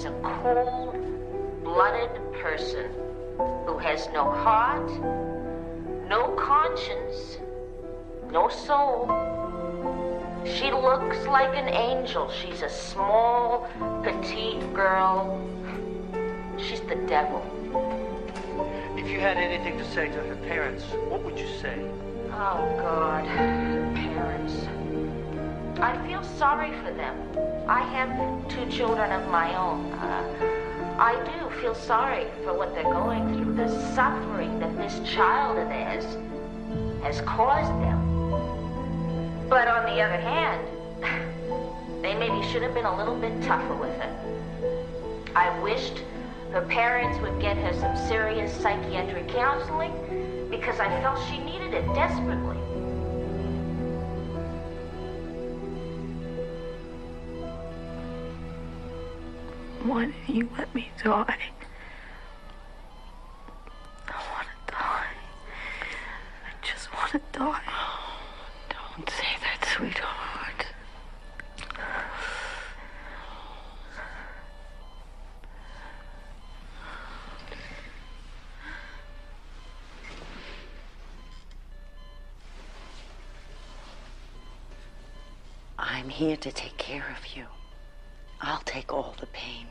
is a cold-blooded person who has no heart, no conscience, no soul. She looks like an angel. She's a small, petite girl. She's the devil. If you had anything to say to her parents, what would you say? Oh, God. Her parents. I feel sorry for them. I have 2 children of my own. I do feel sorry for what they're going through, the suffering that this child of theirs has caused them. But on the other hand, they maybe should have been a little bit tougher with her. I wished her parents would get her some serious psychiatric counseling because I felt she needed it desperately. Why didn't you let me die? I want to die. I just want to die. Don't say that, sweetheart. I'm here to take care of you. I'll take all the pain.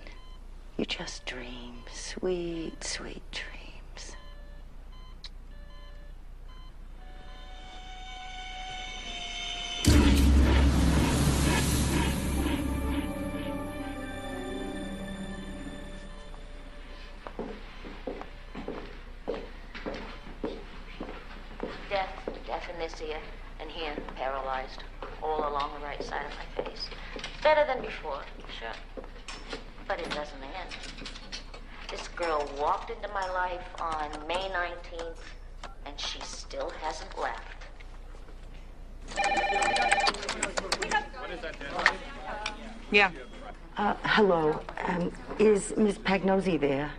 You just dream sweet, sweet dreams. Deaf in this ear, and here, paralyzed, all along the right side of my face. Better than before, sure. But it doesn't end. This girl walked into my life on May 19th, and she still hasn't left. Yeah. Hello. Is Miss Pagnozzi there?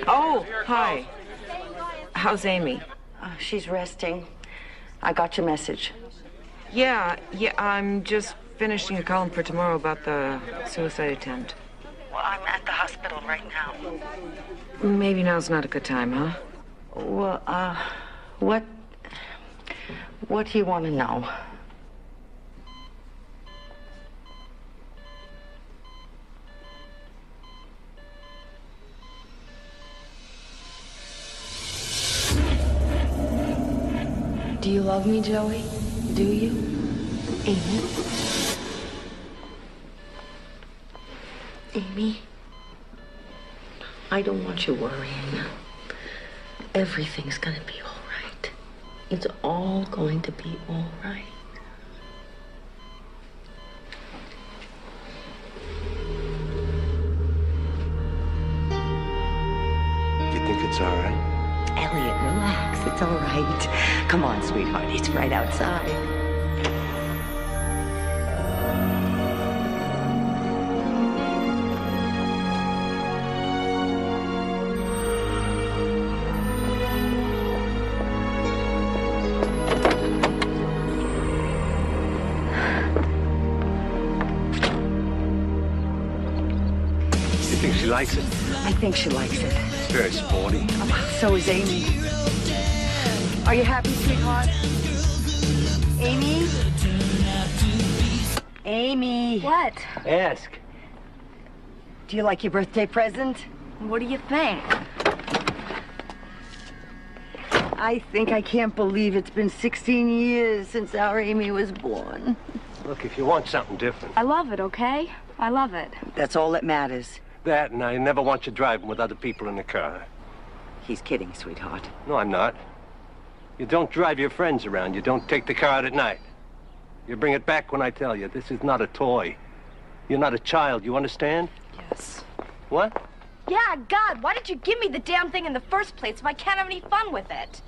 Oh, hi. How's Amy? She's resting. I got your message. Yeah, I'm just finishing a column for tomorrow about the suicide attempt. Well, I'm at the hospital right now. Maybe now's not a good time, huh? Well, what do you want to know? Do you love me, Joey? Do you? Amy? Amy? I don't want you worrying. Everything's gonna be all right. It's all going to be all right. You think it's all right? Elliot, relax. It's all right. Come on, sweetheart. It's right outside. You think she likes it? I think she likes it. It's very sporty. Oh, so is Amy. Are you happy, sweetheart? Amy? Amy. What? Ask. Do you like your birthday present? What do you think? I think I can't believe it's been 16 years since our Amy was born. Look, if you want something different. I love it, okay? I love it. That's all that matters. That, and I never want you driving with other people in the car. He's kidding, sweetheart. No, I'm not. You don't drive your friends around. You don't take the car out at night. You bring it back when I tell you. This is not a toy. You're not a child, you understand? Yes. What? Yeah, God, why did you give me the damn thing in the first place if I can't have any fun with it?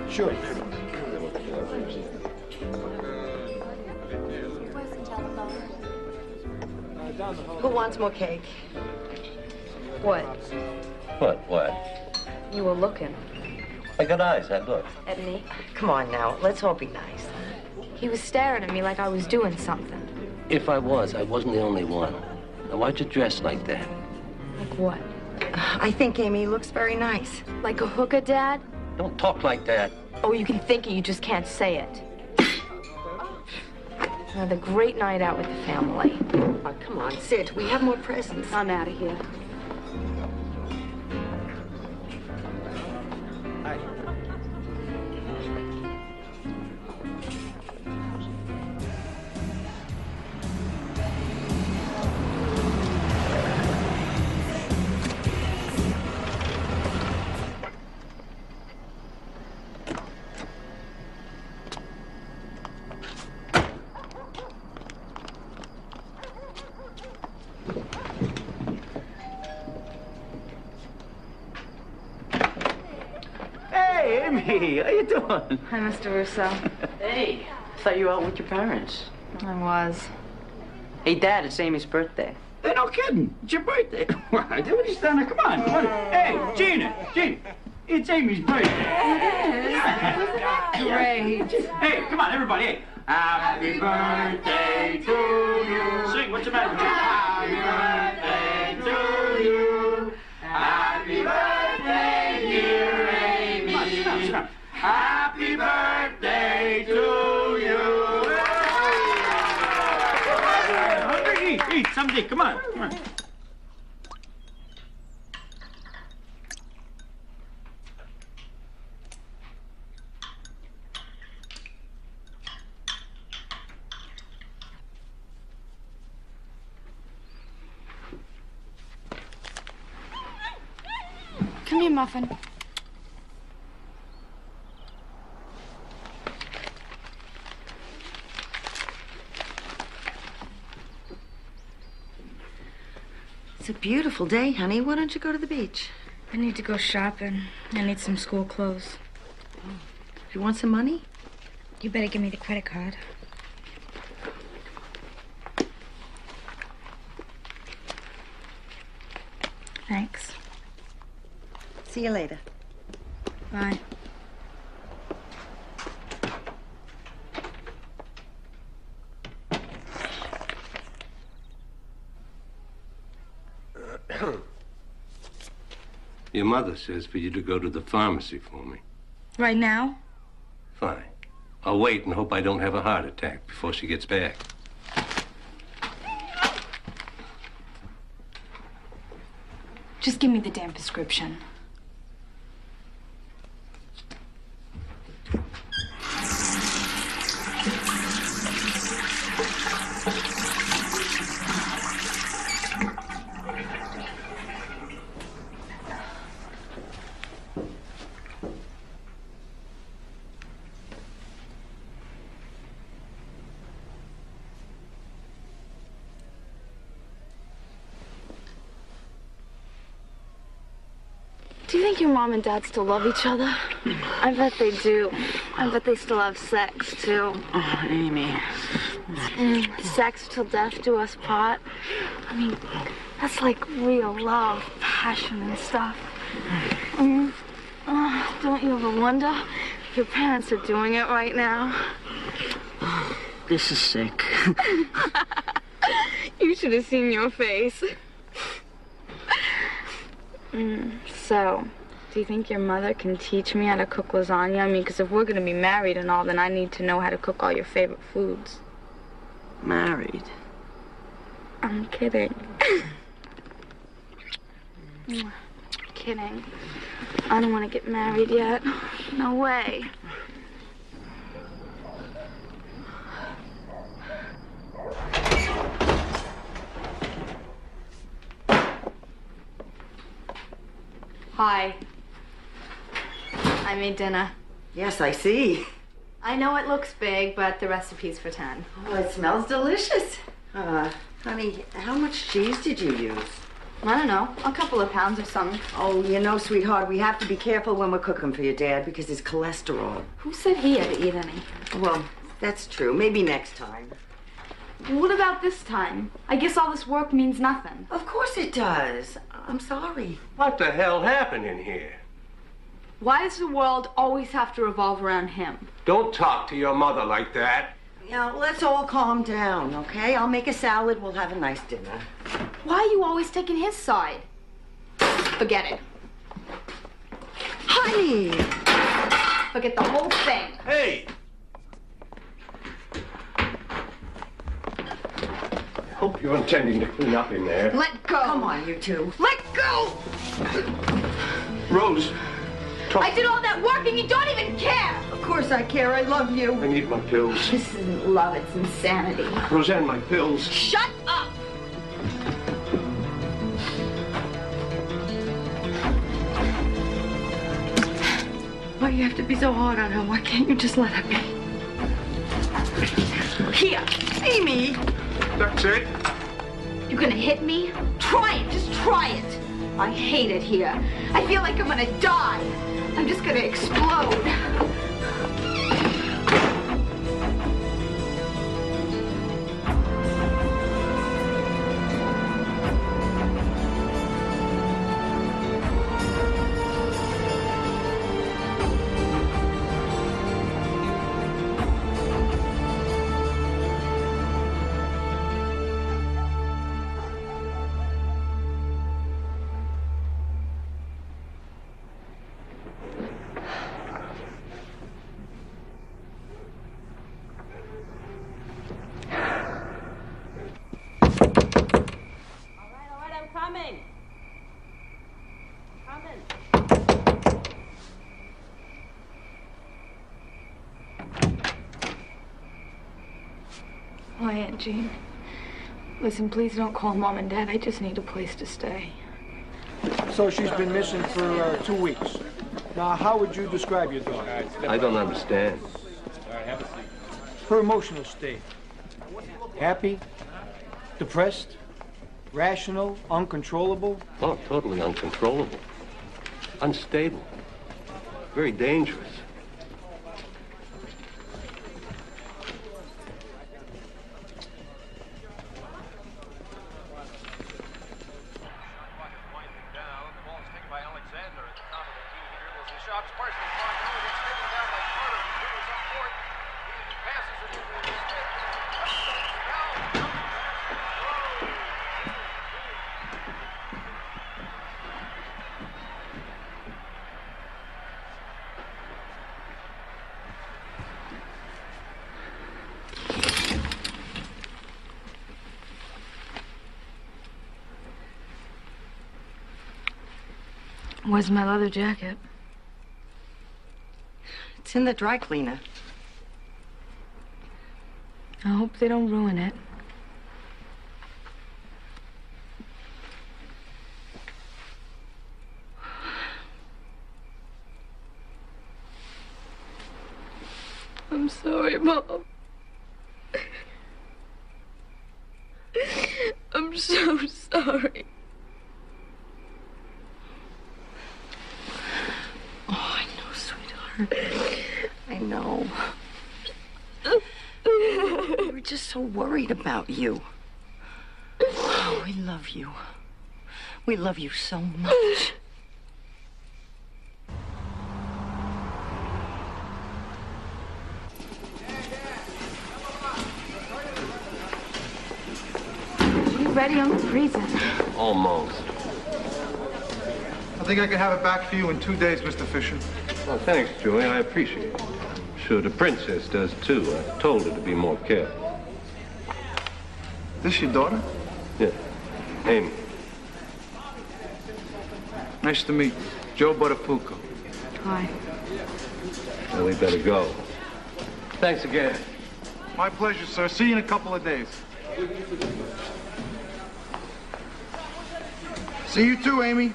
Sure. Who wants more cake? What? What? You were looking I got eyes, I look. at me. Come on now, let's all be nice. He was staring at me like I was doing something. If I wasn't the only one. Now, why'd you dress like that? Like what? I think Amy looks very nice. Like a hooker, Dad? Don't talk like that. Oh, you can think it, you just can't say it. Another great night out with the family. Oh, come on, Sid. We have more presents. I'm out of here. Hey, how you doing? Hi, Mr. Russo. Hey, I thought you were out with your parents. I was. Hey, Dad, it's Amy's birthday. Hey, no kidding. It's your birthday. What are you standing there? Come on, come on. Hey, Gina, it's Amy's birthday. Great. Hey, come on, everybody. Hey. Happy birthday to you. Sing, what's the matter with you? Happy birthday to you. Happy birthday, dear Amy. Come on, sit down, sit down. Happy birthday to you. Hungry? Eat, something. Come on, come on. Come here, Muffin. It's a beautiful day, honey. Why don't you go to the beach? I need to go shopping. I need some school clothes. You want some money? You better give me the credit card. Thanks. See you later. Bye. Your mother says for you to go to the pharmacy for me. Right now? Fine. I'll wait and hope I don't have a heart attack before she gets back. Just give me the damn prescription. Do you think your mom and dad still love each other? I bet they do. I bet they still have sex, too. Oh, Amy. Sex till death do us part. I mean, that's like real love, passion and stuff. Don't you ever wonder if your parents are doing it right now? This is sick. You should have seen your face. So, do you think your mother can teach me how to cook lasagna? I mean, because if we're going to be married and all, then I need to know how to cook all your favorite foods. Married? I'm kidding. Kidding. I don't want to get married yet. No way. Hi. I made dinner. Yes, I see. I know it looks big, but the recipe's for 10. Oh, it smells delicious. Honey, how much cheese did you use? I don't know, a couple of pounds or something. Oh, you know, sweetheart, we have to be careful when we're cooking for your dad because his cholesterol. Who said he had to eat any? Well, that's true. Maybe next time. What about this time? I guess all this work means nothing. Of course it does. I'm sorry. What the hell happened in here? Why does the world always have to revolve around him? Don't talk to your mother like that. Yeah, let's all calm down, okay? I'll make a salad. We'll have a nice dinner. Why are you always taking his side? Forget it. Honey! Forget the whole thing. Hey! Hope you're intending to clean up in there. Let go. Come on, you two. Let go! Rose, talk. I did all that work and you don't even care. Of course I care. I love you. I need my pills. This isn't love, it's insanity. Roseanne, my pills. Shut up! Why do you have to be so hard on her? Why can't you just let her be? Here, Amy! That's it? You're gonna hit me? Try it, just try it. I hate it here. I feel like I'm gonna die. I'm just gonna explode. Oh, Aunt Jean. Listen, please don't call Mom and Dad. I just need a place to stay. So she's been missing for 2 weeks. Now, how would you describe your daughter? I don't understand. Her emotional state. Happy? Depressed? Rational? Uncontrollable? Oh, totally uncontrollable. Unstable. Very dangerous. Where's my leather jacket? It's in the dry cleaner. I hope they don't ruin it. I'm sorry, Mom. I'm so sorry. Oh, I know, sweetheart. I know. We were just so worried about you. Oh, we love you. We love you so much. You ready? I'm freezing. Almost. I think I can have it back for you in 2 days, Mr. Fisher. Well, thanks, Julie. I appreciate it. Sure, the princess does, too. I told her to be more careful. This your daughter? Yeah. Amy. Nice to meet you. Joe Buttafuoco. Hi. Well, we better go. Thanks again. My pleasure, sir. See you in a couple of days. See you too, Amy.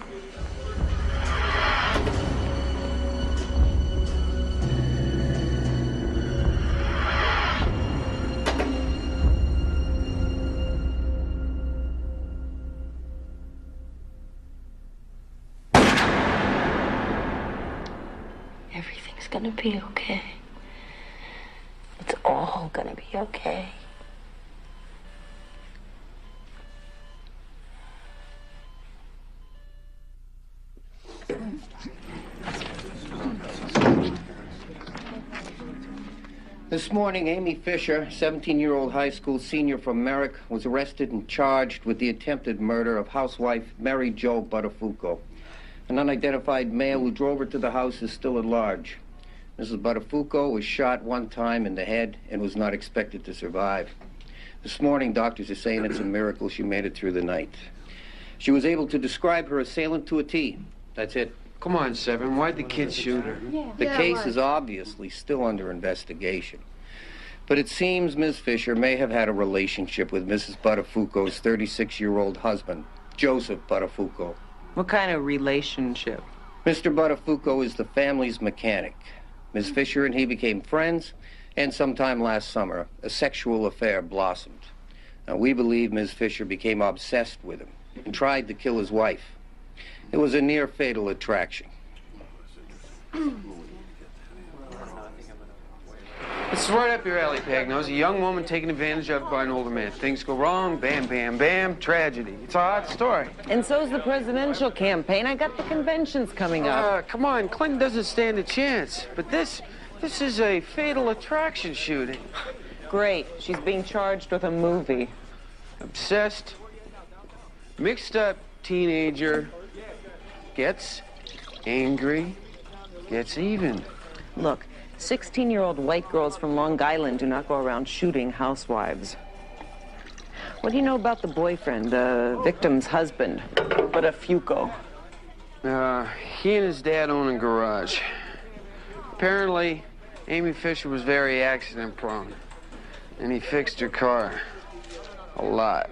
Everything's gonna be okay. It's all gonna be okay. This morning, Amy Fisher, 17-year-old high school senior from Merrick, was arrested and charged with the attempted murder of housewife Mary Jo Buttafuoco. An unidentified male who drove her to the house is still at large. Mrs. Buttafuoco was shot one time in the head and was not expected to survive. This morning, doctors are saying it's a miracle she made it through the night. She was able to describe her assailant to a T. That's it. Come on, Seven. Why'd the kid shoot her? The case is obviously still under investigation. But it seems Ms. Fisher may have had a relationship with Mrs. Buttafuoco's 36-year-old husband, Joseph Buttafuoco. What kind of relationship? Mr. Buttafuoco is the family's mechanic. Ms. Fisher and he became friends, and sometime last summer, a sexual affair blossomed. Now, we believe Ms. Fisher became obsessed with him and tried to kill his wife. It was a near-fatal attraction. This is right up your alley, Pagnose. A young woman taken advantage of by an older man. Things go wrong, bam, bam, bam, tragedy. It's a hot story. And so's the presidential campaign. I got the conventions coming up. Come on, Clinton doesn't stand a chance. But this is a fatal attraction shooting. Great. She's being charged with a movie. Obsessed, mixed up teenager, gets angry, gets even. Look, 16-year-old white girls from Long Island do not go around shooting housewives. What do you know about the boyfriend, the victim's husband, Buttafuoco? He and his dad own a garage. Apparently, Amy Fisher was very accident-prone, and he fixed her car a lot.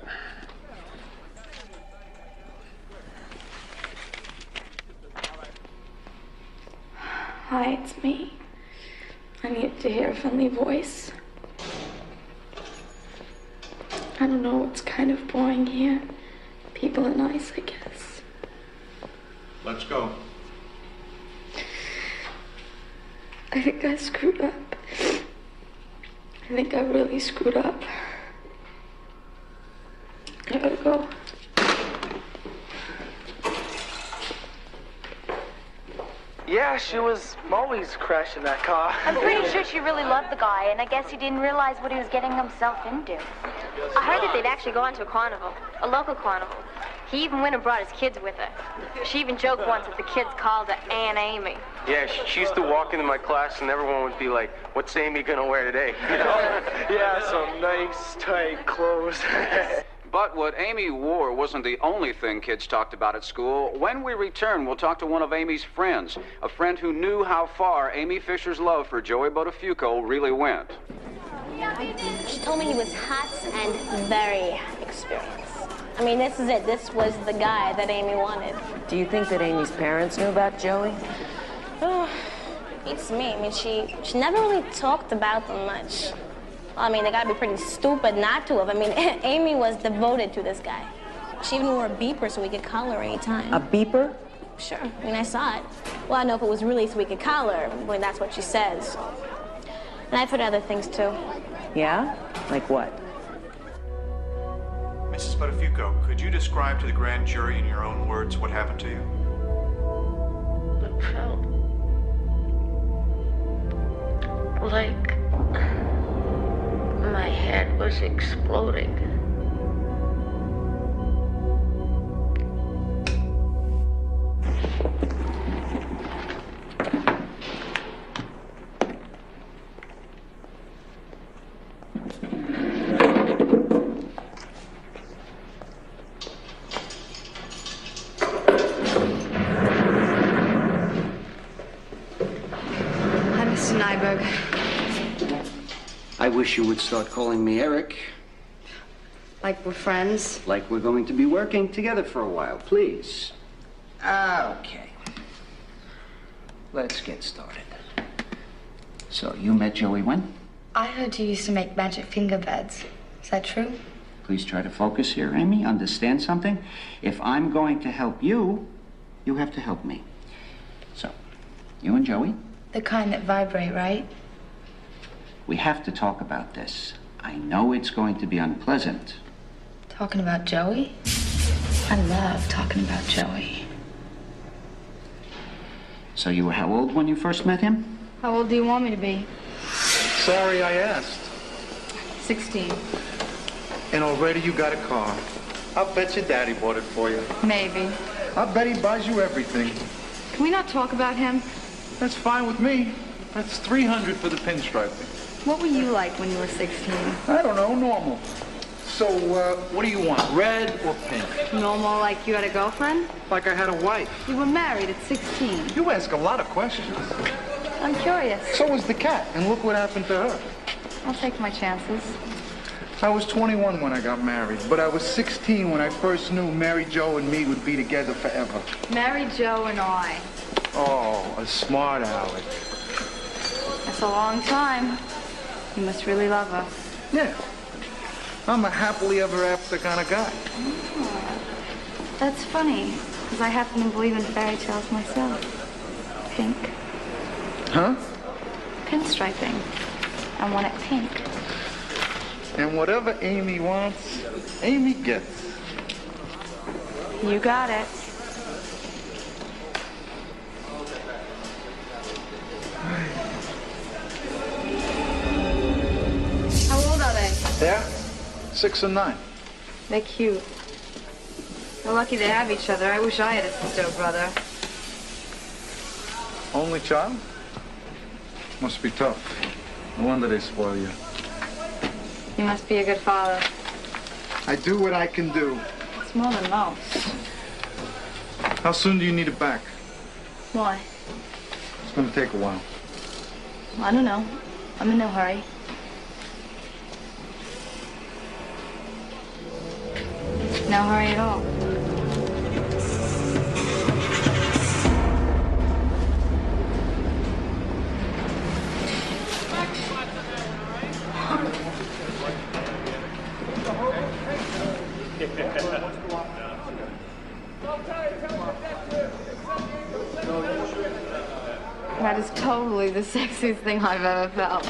Hi, it's me. I needed to hear a friendly voice. I don't know, it's kind of boring here. People are nice, I guess. Let's go. I think I screwed up. I think I really screwed up. I gotta go. Yeah, she was always crashing that car. I'm pretty sure she really loved the guy, and I guess he didn't realize what he was getting himself into. I heard that they'd actually gone to a carnival, a local carnival. He even went and brought his kids with her. She even joked once that the kids called her Aunt Amy. Yeah, she used to walk into my class and everyone would be like, what's Amy gonna wear today? Yeah, some nice, tight clothes. But what Amy wore wasn't the only thing kids talked about at school. When we return, we'll talk to one of Amy's friends, a friend who knew how far Amy Fisher's love for Joey Buttafuoco really went. She told me he was hot and very experienced. I mean, this is it. This was the guy that Amy wanted. Do you think that Amy's parents knew about Joey? Oh, beats me. I mean, she never really talked about them much. I mean, they gotta be pretty stupid not to have. I mean, Amy was devoted to this guy. She even wore a beeper so we could call her anytime. A beeper? Sure. I mean, I saw it. Well, I know if it was really so we could call her. I mean, that's what she says. And I've heard other things, too. Yeah? Like what? Mrs. Buttafuoco, could you describe to the grand jury in your own words what happened to you? It felt like my head was exploding. Hi, Mr. Nyberg. I wish you would start calling me Eric. Like we're friends? Like we're going to be working together for a while, please. Okay. Let's get started. So, you met Joey when? I heard you used to make magic finger beds. Is that true? Please try to focus here, Amy. Understand something? If I'm going to help you, you have to help me. So, you and Joey? The kind that vibrate, right? We have to talk about this. I know it's going to be unpleasant. Talking about Joey? I love talking about Joey. So you were how old when you first met him? How old do you want me to be? Sorry I asked. 16. And already you got a car. I'll bet your daddy bought it for you. Maybe. I bet he buys you everything. Can we not talk about him? That's fine with me. That's $300 for the pinstriping. What were you like when you were 16? I don't know, normal. So, what do you want, red or pink? Normal, like you had a girlfriend? Like I had a wife. You were married at 16. You ask a lot of questions. I'm curious. So was the cat, and look what happened to her. I'll take my chances. I was 21 when I got married, but I was 16 when I first knew Mary Jo and me would be together forever. Mary Jo and I. Oh, a smart aleck. That's a long time. You must really love her. Yeah. I'm a happily ever after kind of guy. Oh, that's funny, because I happen to believe in fairy tales myself. Pink. Huh? Pinstriping. I want it pink. And whatever Amy wants, Amy gets. You got it. How old are they? Yeah? 6 and 9. They're cute. They're lucky they have each other. I wish I had a sister or brother. Only child? Must be tough. No wonder they spoil you. You must be a good father. I do what I can do. It's more than most. How soon do you need it back? Why? It's going to take a while. I don't know. I'm in no hurry. No hurry at all. That is totally the sexiest thing I've ever felt.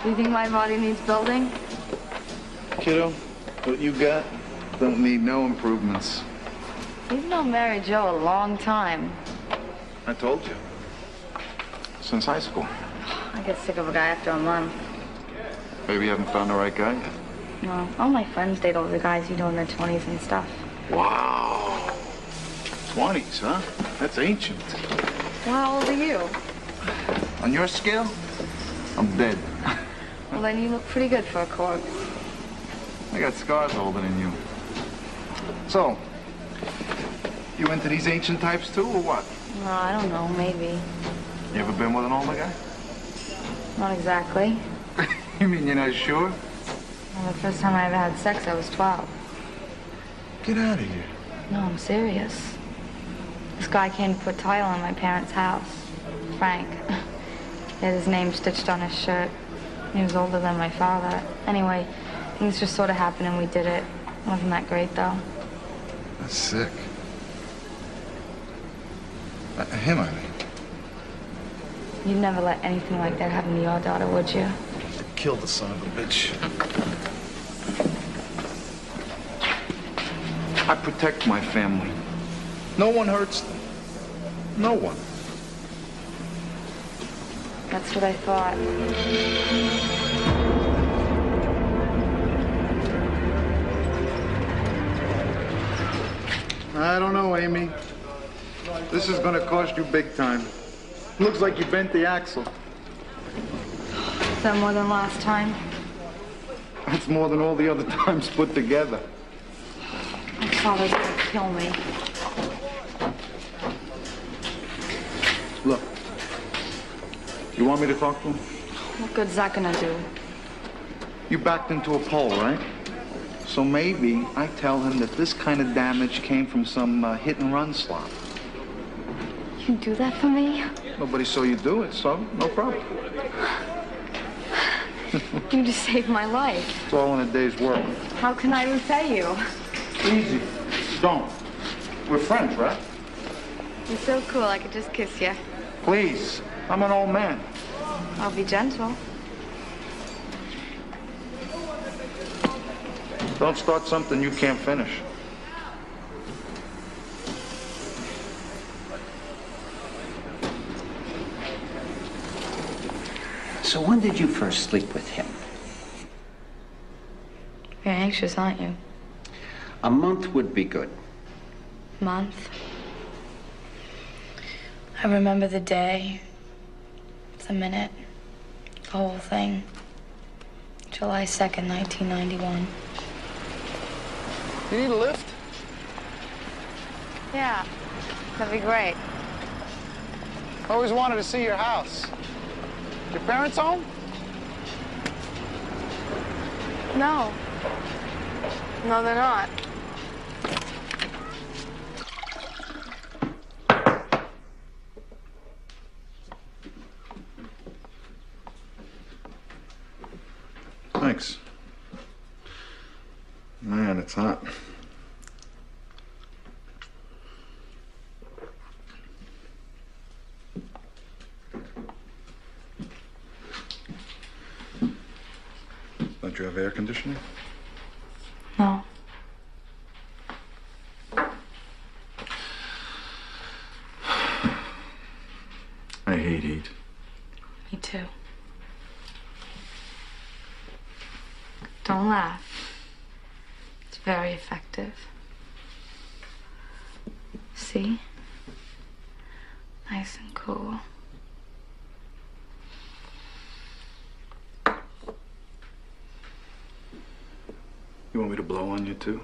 Do you think my body needs building? Kiddo, what you got don't need no improvements. You've known Mary Jo a long time. I told you. Since high school. I get sick of a guy after a month. Maybe you haven't found the right guy yet. No, all my friends date older guys, you know, in their 20s and stuff. Wow. 20s, huh? That's ancient. Well, how old are you? On your scale, I'm dead. Well, then you look pretty good for a corpse. I got scars older than you. So, you into these ancient types too, or what? No, I don't know, maybe. You ever been with an older guy? Not exactly. You mean you're not sure? Well, the first time I ever had sex, I was 12. Get out of here. No, I'm serious. This guy came to put tile on my parents' house. Frank. He had his name stitched on his shirt. He was older than my father. Anyway, things just sort of happened and we did it. Wasn't that great, though? That's sick. Him, I mean. You'd never let anything like that happen to your daughter, would you? Kill the son of a bitch. I protect my family. No one hurts them. No one. That's what I thought. I don't know, Amy. This is gonna cost you big time. Looks like you bent the axle. Is that more than last time? That's more than all the other times put together. My father's gonna kill me. Look, you want me to talk to him? What good's that gonna do? You backed into a pole, right? So maybe I tell him that this kind of damage came from some hit-and-run slop. You can do that for me? Nobody saw you do it, so no problem. You just saved my life. It's all in a day's work. How can I repay you? Easy. Don't. We're friends, right? You're so cool, I could just kiss you. Please. I'm an old man. I'll be gentle. Don't start something you can't finish. So when did you first sleep with him? You're anxious, aren't you? A month would be good. Month? I remember the day, the minute, the whole thing. July 2nd, 1991. You need a lift? Yeah, that'd be great. I always wanted to see your house. Your parents home? No. No, they're not. Thanks. Man, it's hot. Don't you have air conditioning? No. I hate heat. Me too. Don't laugh. It's very effective. See? Nice and cool. You want me to blow on you too?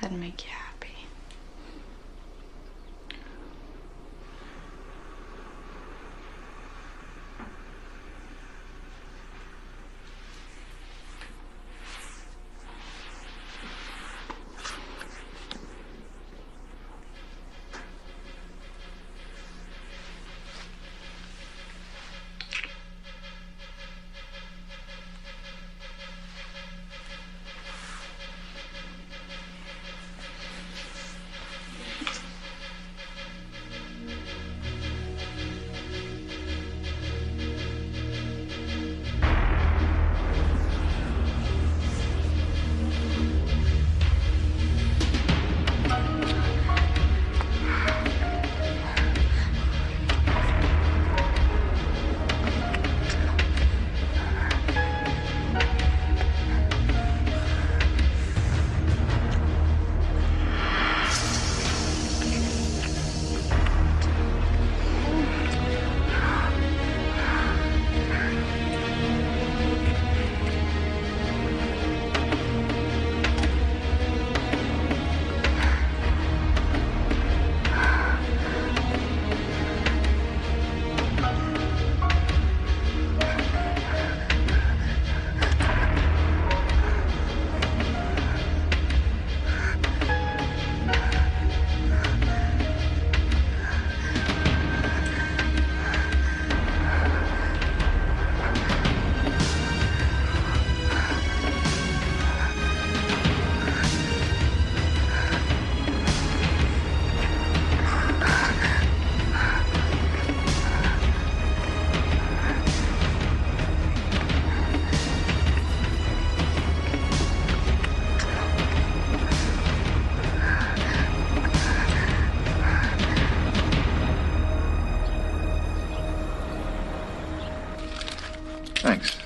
That'd make you happy. Thanks.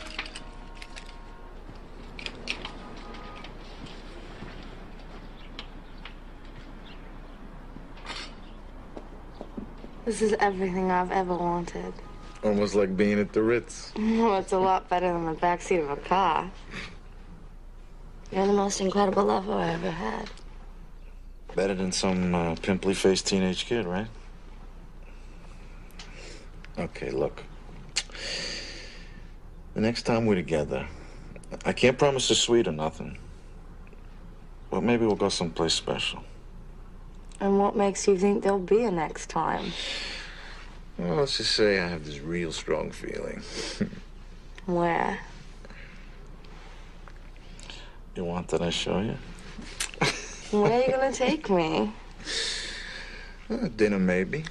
This is everything I've ever wanted. Almost like being at the Ritz. Oh, it's a lot better than the backseat of a car. You're the most incredible lover I ever had. Better than some pimply-faced teenage kid, right? Okay, look. The next time we're together, I can't promise a suite or nothing. But maybe we'll go someplace special. And what makes you think there'll be a next time? Well, let's just say I have this real strong feeling. Where? You want that I show you? Where are you gonna take me? Dinner, maybe.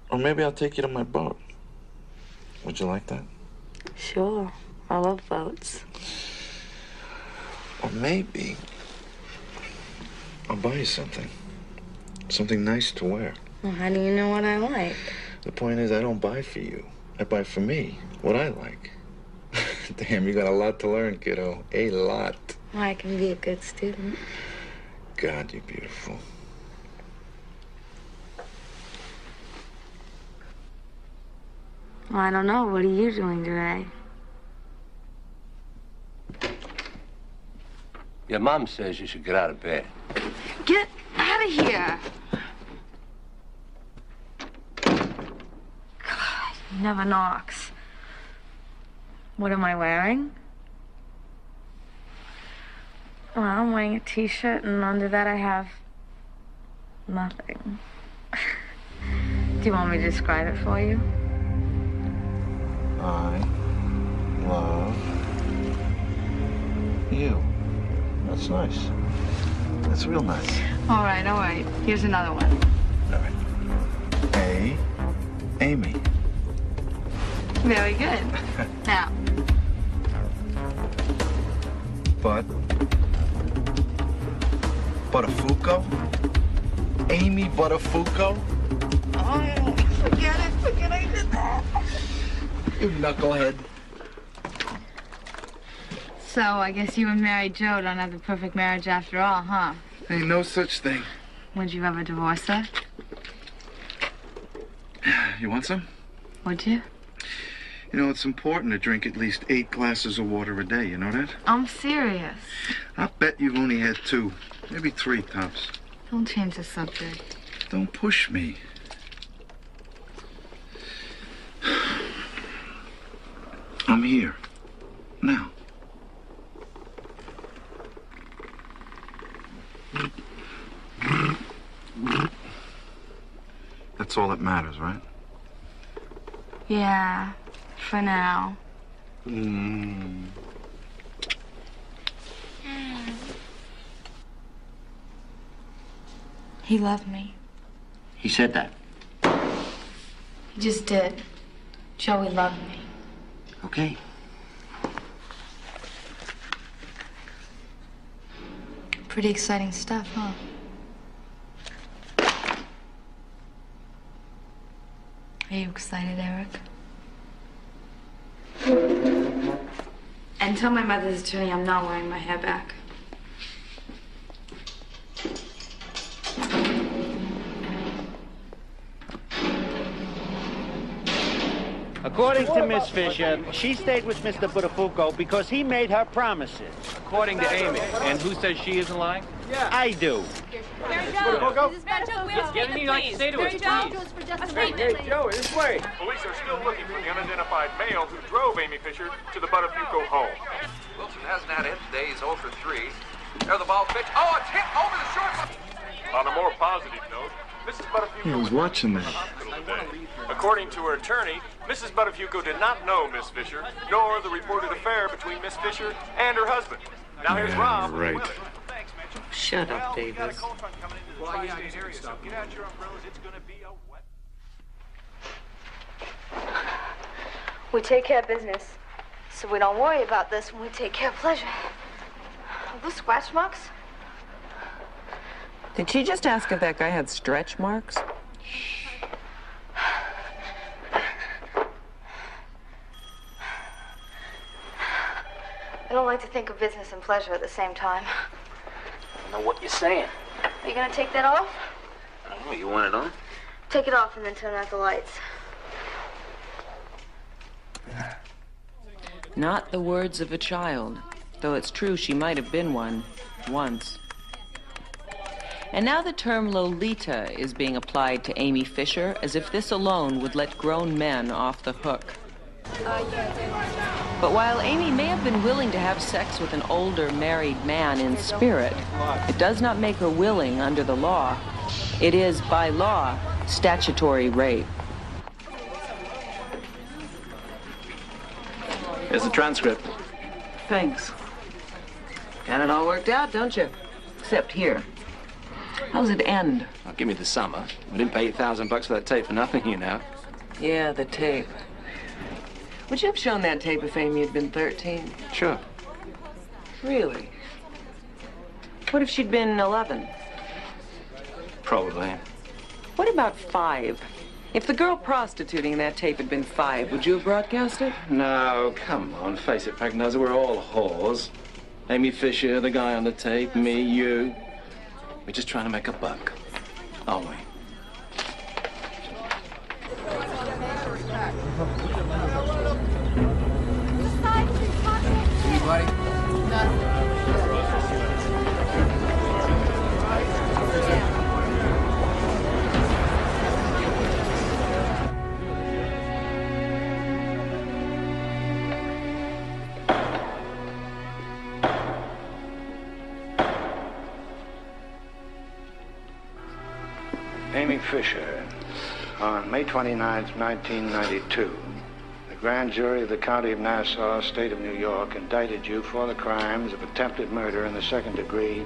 Or maybe I'll take you to my boat. Would you like that? Sure. I love boats. Or maybe I'll buy you something. Something nice to wear. Well, how do you know what I like? The point is, I don't buy for you. I buy for me, what I like. Damn, you got a lot to learn, kiddo. A lot. I can be a good student. God, you're beautiful. Well, I don't know. What are you doing today? Your mom says you should get out of bed. Get out of here. God, he never knocks. What am I wearing? Well, I'm wearing a t-shirt, and under that I have nothing. Do you want me to describe it for you? I love you. That's nice. That's real nice. All right. Here's another one. All right. Amy. Very good. Now. Buttafuoco? Amy Buttafuoco? Oh, forget I did that. You knucklehead. So, I guess you and Mary Jo don't have the perfect marriage after all, huh? Ain't no such thing. Would you ever divorce her? You want some? Would you? You know, it's important to drink at least 8 glasses of water a day, you know that? I'm serious. I'll bet you've only had 2, maybe 3 tops. Don't change the subject. Don't push me. I'm here. Now. That's all that matters, right? Yeah, for now. He loved me. He said that. He just did. Joey loved me. Okay. Pretty exciting stuff, huh? Are you excited, Eric? And tell my mother's attorney I'm not wearing my hair back. According to Miss Fisher, she stayed with Mr. Buttafuoco because he made her promises. According to Amy. And who says she isn't lying? Yeah. I do. Mary Jo, this is Mary Jo. Yes, get anything like to say to us, please. For just a minute. Hey, Joe, this way. Police are still looking for the unidentified male who drove Amy Fisher to the Buttafuoco home. Wilson hasn't had a hit today. He's 0 for 3. There's the ball pitch. Oh, it's hit over the short. On a more positive note, Mrs. Buttafuoco I was watching that. today. According to her attorney, Mrs. Buttafuoco did not know Miss Fisher, nor the reported affair between Miss Fisher and her husband. Now here's Rob. Right. Shut up, Davis. We take care of business, so we don't worry about this when we take care of pleasure. Are those scratch marks? Did she just ask if that guy had stretch marks? I don't like to think of business and pleasure at the same time. I don't know what you're saying. Are you gonna take that off? I don't know. You want it on? Take it off and then turn out the lights. Not the words of a child, though it's true she might have been one once. And now the term Lolita is being applied to Amy Fisher as if this alone would let grown men off the hook. But while Amy may have been willing to have sex with an older married man in spirit, it does not make her willing under the law. It is, by law, statutory rape. Here's the transcript. Thanks. Got it all worked out, don't you? Except here. How's it end? Well, give me the summer. We didn't pay $8,000 for that tape for nothing, you know. Yeah, the tape. Would you have shown that tape if Amy had been 13? Sure. Really? What if she'd been 11? Probably. What about 5? If the girl prostituting in that tape had been 5, would you have broadcast it? No, come on, face it, Pagnoza, we're all whores. Amy Fisher, the guy on the tape, me, you. We're just trying to make a buck, aren't we? Anybody? Amy Fisher, on May 29, 1992, the grand jury of the County of Nassau, State of New York, indicted you for the crimes of attempted murder in the 2nd degree,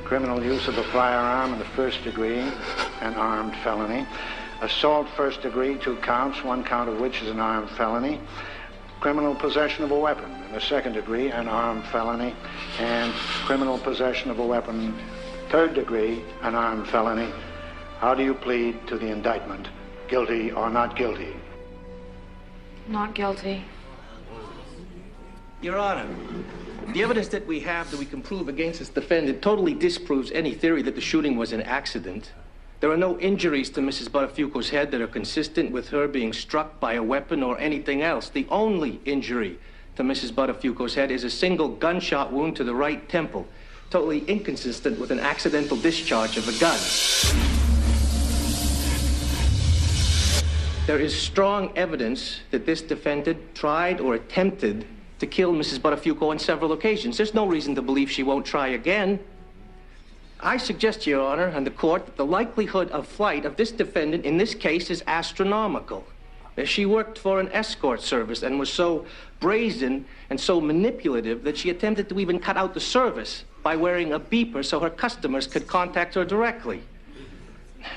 criminal use of a firearm in the 1st degree, an armed felony, assault 1st degree, 2 counts, 1 count of which is an armed felony, criminal possession of a weapon in the 2nd degree, an armed felony, and criminal possession of a weapon 3rd degree, an armed felony. How do you plead to the indictment? Guilty or not guilty? Not guilty. Your Honor, the evidence that we have that we can prove against this defendant totally disproves any theory that the shooting was an accident. There are no injuries to Mrs. Buttafuoco's head that are consistent with her being struck by a weapon or anything else. The only injury to Mrs. Buttafuoco's head is a single gunshot wound to the right temple, totally inconsistent with an accidental discharge of a gun. There is strong evidence that this defendant tried or attempted to kill Mrs. Buttafuoco on several occasions. There's no reason to believe she won't try again. I suggest, Your Honor, and the court, that the likelihood of flight of this defendant in this case is astronomical. She worked for an escort service and was so brazen and so manipulative that she attempted to even cut out the service by wearing a beeper so her customers could contact her directly.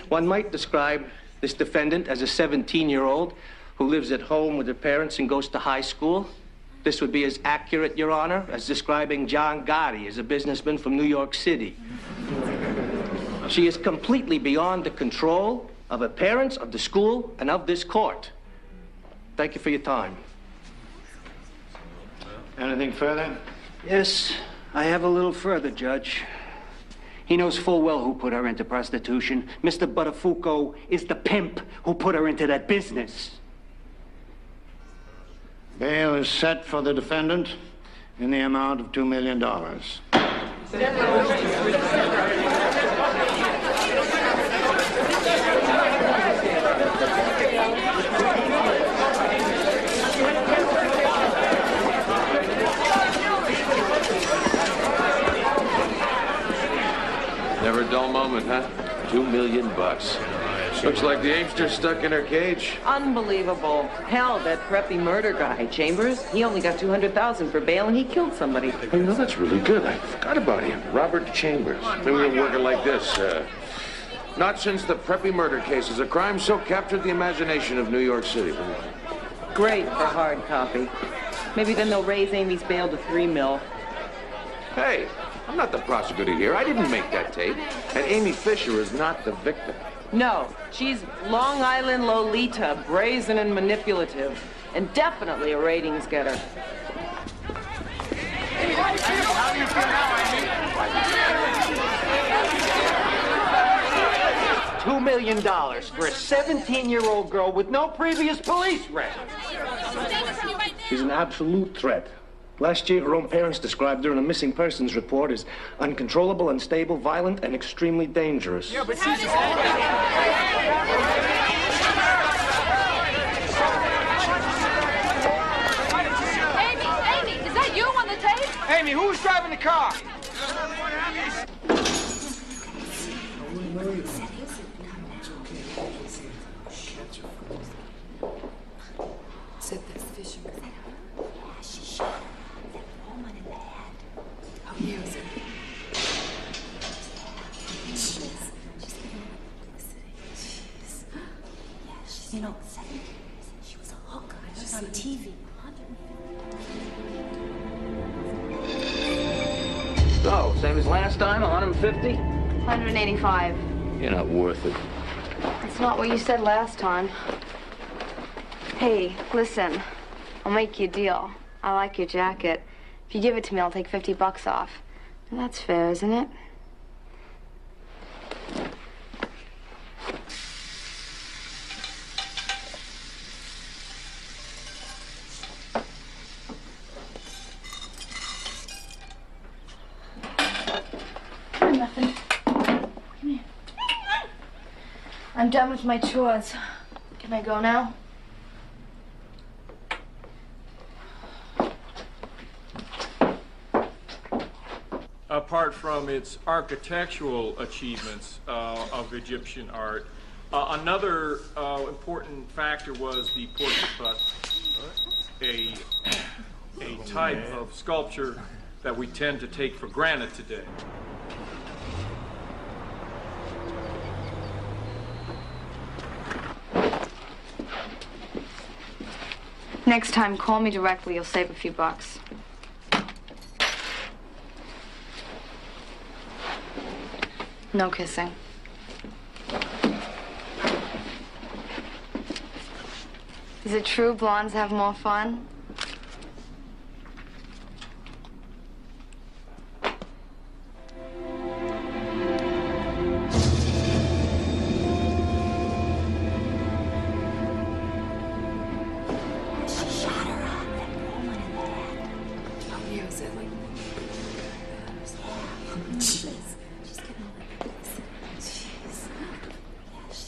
One might describe this defendant as a 17-year-old who lives at home with her parents and goes to high school. This would be as accurate, Your Honor, as describing John Gotti as a businessman from New York City. She is completely beyond the control of her parents, of the school, and of this court. Thank you for your time. Anything further? Yes, I have a little further, Judge. He knows full well who put her into prostitution. Mr. Buttafuoco is the pimp who put her into that business. Bail is set for the defendant in the amount of $2 million. Never a dull moment, huh? $2 million. Looks like the aimster's stuck in her cage. Unbelievable. Hell, that preppy murder guy, Chambers, he only got $200,000 for bail and he killed somebody. Oh, you know, that's really good. I forgot about him. Robert Chambers. Maybe we're working like this. Not since the preppy murder cases, a crime so captured the imagination of New York City. Great for hard copy. Maybe then they'll raise Amy's bail to $3 million. Hey, I'm not the prosecutor here. I didn't make that tape. And Amy Fisher is not the victim. No, she's Long Island Lolita, brazen and manipulative, and definitely a ratings getter. How do you feel now, $2 Amy? million for a 17-year-old girl with no previous police record. She's an absolute threat. Last year, her own parents described her in a missing persons report as uncontrollable, unstable, violent, and extremely dangerous. Yeah, but she's... Amy, is that you on the tape? Amy, who was driving the car? Said that Fisher. She shot that woman in the head. Oh, yeah, was it? She's getting publicity. Jeez. Yeah, she's, you know, she was a hooker. She's on TV. So, same as last time, 150? 185. You're not worth it. That's That's not what you said last time. Hey, listen. I'll make you a deal. I like your jacket. If you give it to me, I'll take $50 off. Now, that's fair, isn't it? Nothing. Come here. I'm done with my chores. Can I go now? Apart from its architectural achievements of Egyptian art, another important factor was the portrait bust, a type of sculpture that we tend to take for granted today. Next time, call me directly. You'll save a few bucks. No kissing. Is it true blondes have more fun?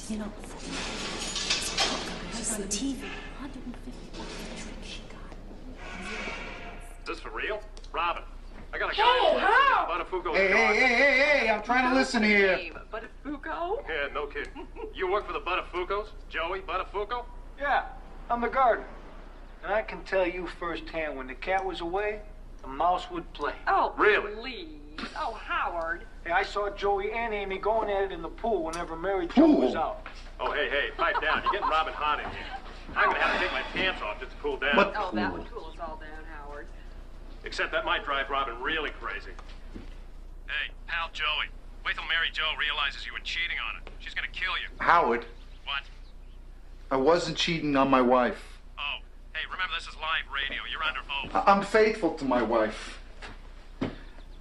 You know, she's on TV. 150 bucks the trick she got. Is this for real? Robin, I got a guy Hey, how? Buttafuoco. Hey, I'm trying to listen here. Buttafuoco? Yeah, no kidding. You work for the Buttafuocos? Joey Buttafuoco? Yeah, I'm the gardener. And I can tell you firsthand, when the cat was away, the mouse would play. Oh, really? Please. Oh, Howard. Hey, I saw Joey and Amy going at it in the pool whenever Mary Jo was out. Oh, hey, pipe down. You're getting Robin hot in here. I'm gonna have to take my pants off just to cool down. Oh, that would cool us all down, Howard. Except that might drive Robin really crazy. Hey, pal Joey. Wait till Mary Jo realizes you were cheating on her. She's gonna kill you. Howard, What? I wasn't cheating on my wife. Oh, hey, remember this is live radio. You're under oath. I'm faithful to my wife.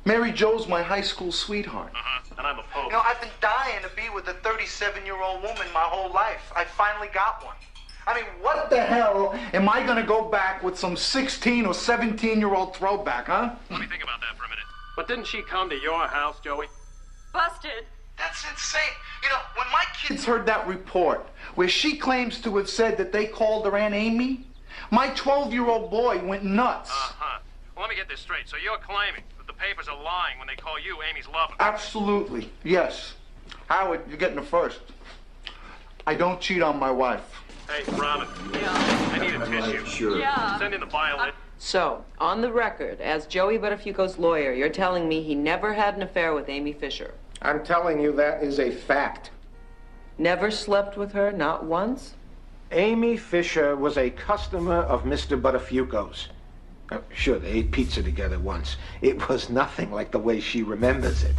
Mary Jo's my high school sweetheart. And I'm a pope. You know, I've been dying to be with a 37-year-old woman my whole life. I finally got one. I mean, what the hell am I gonna go back with some 16 or 17-year-old throwback, huh? Let me think about that for a minute. But didn't she come to your house, Joey? Busted. That's insane. You know, when my kids heard that report where she claims to have said that they called her Aunt Amy, my 12-year-old boy went nuts. Well, let me get this straight. So you're claiming that the papers are lying when they call you Amy's lover? Absolutely, yes. Howard, you're getting the first. I don't cheat on my wife. Hey, Robin. Yeah. I need a tissue. Sure. Yeah. Send in the violin. So, on the record, as Joey Buttafuoco's lawyer, you're telling me he never had an affair with Amy Fisher? I'm telling you that is a fact. Never slept with her, not once? Amy Fisher was a customer of Mr. Buttafuoco's. Sure, they ate pizza together once. It was nothing like the way she remembers it.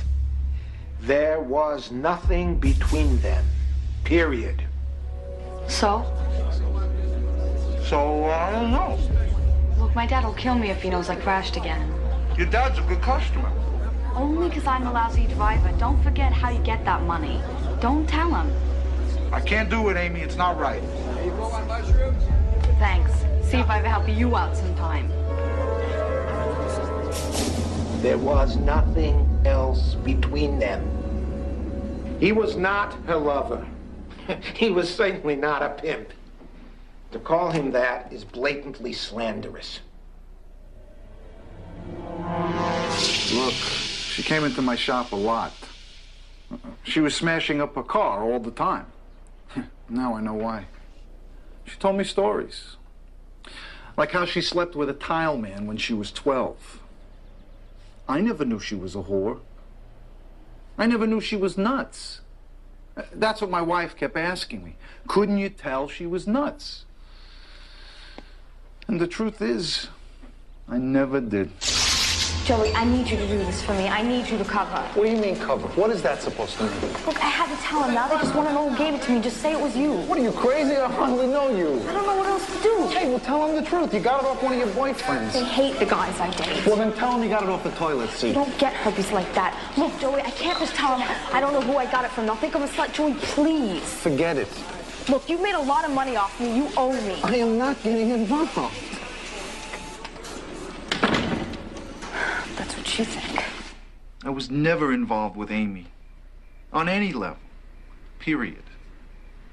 There was nothing between them. Period. So? So, I don't know. Look, my dad will kill me if he knows I crashed again. Your dad's a good customer. Only because I'm a lousy driver. Don't forget how you get that money. Don't tell him. I can't do it, Amy. It's not right. Thanks. See if I ever help you out sometime. There was nothing else between them. He was not her lover. He was certainly not a pimp. To call him that is blatantly slanderous. Look, she came into my shop a lot. She was smashing up her car all the time. Now I know why. She told me stories. Like how she slept with a tile man when she was 12. I never knew she was a whore. I never knew she was nuts. That's what my wife kept asking me. Couldn't you tell she was nuts? And the truth is, I never did. Joey, I need you to do this for me. I need you to cover. What do you mean cover? What is that supposed to mean? Look, I had to tell him. Now they just want to know who gave it to me. Just say it was you. What are you, crazy? I hardly know you. I don't know what else to do. Hey, well, tell him the truth. You got it off one of your boyfriends. They hate the guys I date. Well, then tell him you got it off the toilet seat. You don't get herpes like that. Look, Joey, I can't just tell him I don't know who I got it from. They'll think I'm a slut. Joey, please. Forget it. Look, you've made a lot of money off me. You owe me. I am not getting involved. That's what you think. I was never involved with Amy. On any level. Period.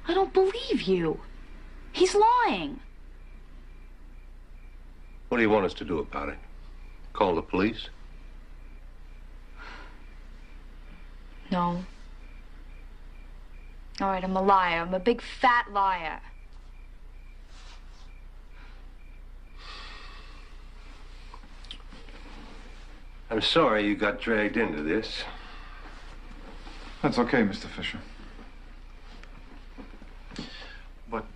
I don't believe you. He's lying. What do you want us to do about it? Call the police? No. All right, I'm a liar. I'm a big fat liar. I'm sorry you got dragged into this. That's okay, Mr. Fisher. But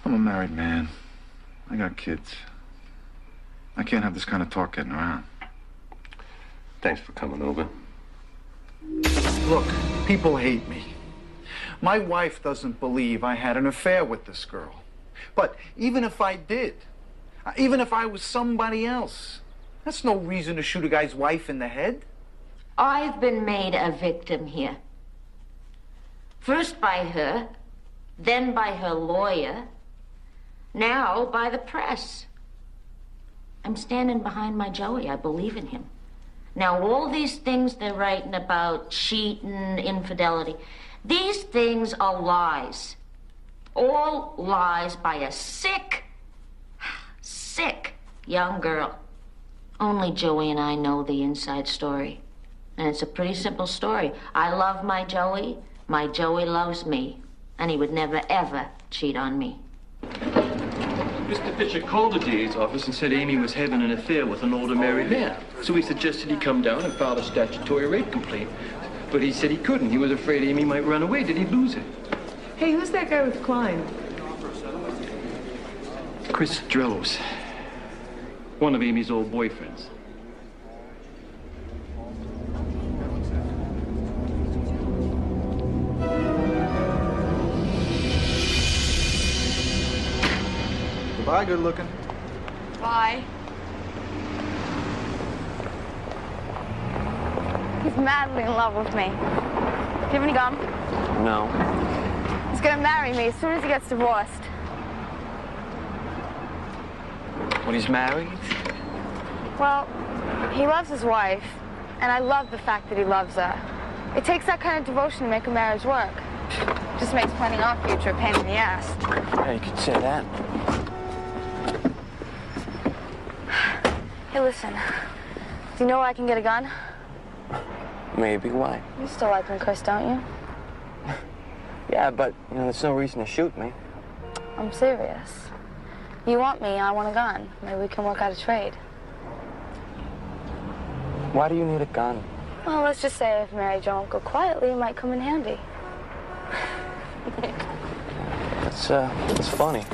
I'm a married man. I got kids. I can't have this kind of talk getting around. Thanks for coming over. Look, people hate me. My wife doesn't believe I had an affair with this girl. But even if I did, even if I was somebody else, that's no reason to shoot a guy's wife in the head. I've been made a victim here. First by her, then by her lawyer, now by the press. I'm standing behind my Joey. I believe in him. Now, all these things they're writing about, cheating, infidelity, these things are lies. All lies by a sick young girl. Only Joey and I know the inside story. And it's a pretty simple story. I love my Joey loves me. And he would never, ever cheat on me. Mr. Fisher called the DA's office and said Amy was having an affair with an older married man. So he suggested he come down and file a statutory rape complaint. But he said he couldn't. He was afraid Amy might run away. Did he lose it? Hey, who's that guy with Klein? Chris Drillos. One of Amy's old boyfriends. Goodbye, good looking. Bye. He's madly in love with me. Do you have any gum? No. He's gonna marry me as soon as he gets divorced. When he's married? Well, he loves his wife, and I love the fact that he loves her. It takes that kind of devotion to make a marriage work. Just makes planning our future a pain in the ass. Yeah, you could say that. Hey, listen. Do you know where I can get a gun? Maybe. Why? You still like me, Chris, don't you? Yeah, but, there's no reason to shoot me. I'm serious. You want me, I want a gun. Maybe we can work out a trade. Why do you need a gun? Well, let's just say if Mary Jo won't go quietly, it might come in handy. That's funny.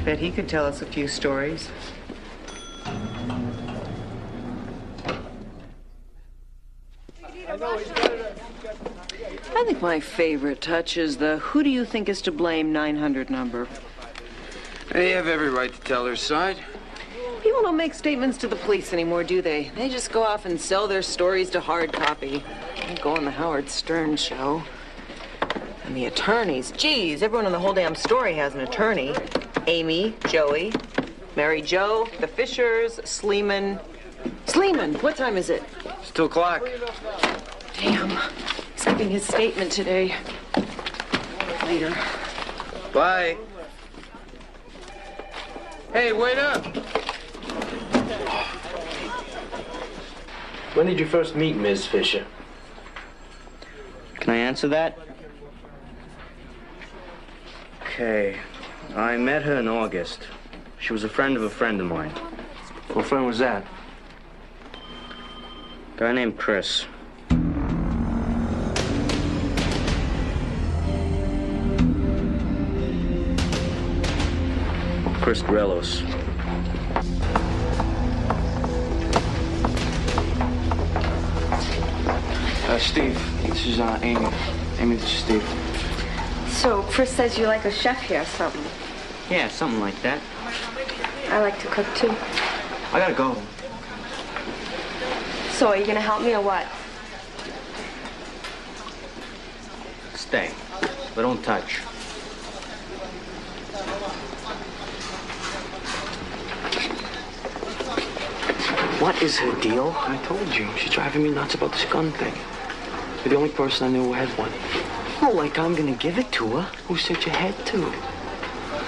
Bet he could tell us a few stories. I think my favorite touch is the "who do you think is to blame" 900 number. They have every right to tell their side. People don't make statements to the police anymore, do they? They just go off and sell their stories to hard copy. They go on the Howard Stern show. And the attorneys, geez, everyone in the whole damn story has an attorney. Amy, Joey, Mary Jo, the Fishers, Sleeman. Sleeman, what time is it? It's 2 o'clock. Damn, he's giving his statement today. Later. Bye. Hey, wait up. When did you first meet Ms. Fisher? Can I answer that? Okay. I met her in August. She was a friend of a friend of mine. What friend was that? A guy named Chris. Chris Grelos. Steve, this is Amy. Amy, this is Steve. So, Chris says you like a chef here or something. Yeah, something like that. I like to cook too. I gotta go. So, are you gonna help me or what? Stay, but don't touch. What is her deal? I told you. She's driving me nuts about this gun thing. You're the only person I knew who had one. Oh, like I'm gonna give it to her? Who said you had to?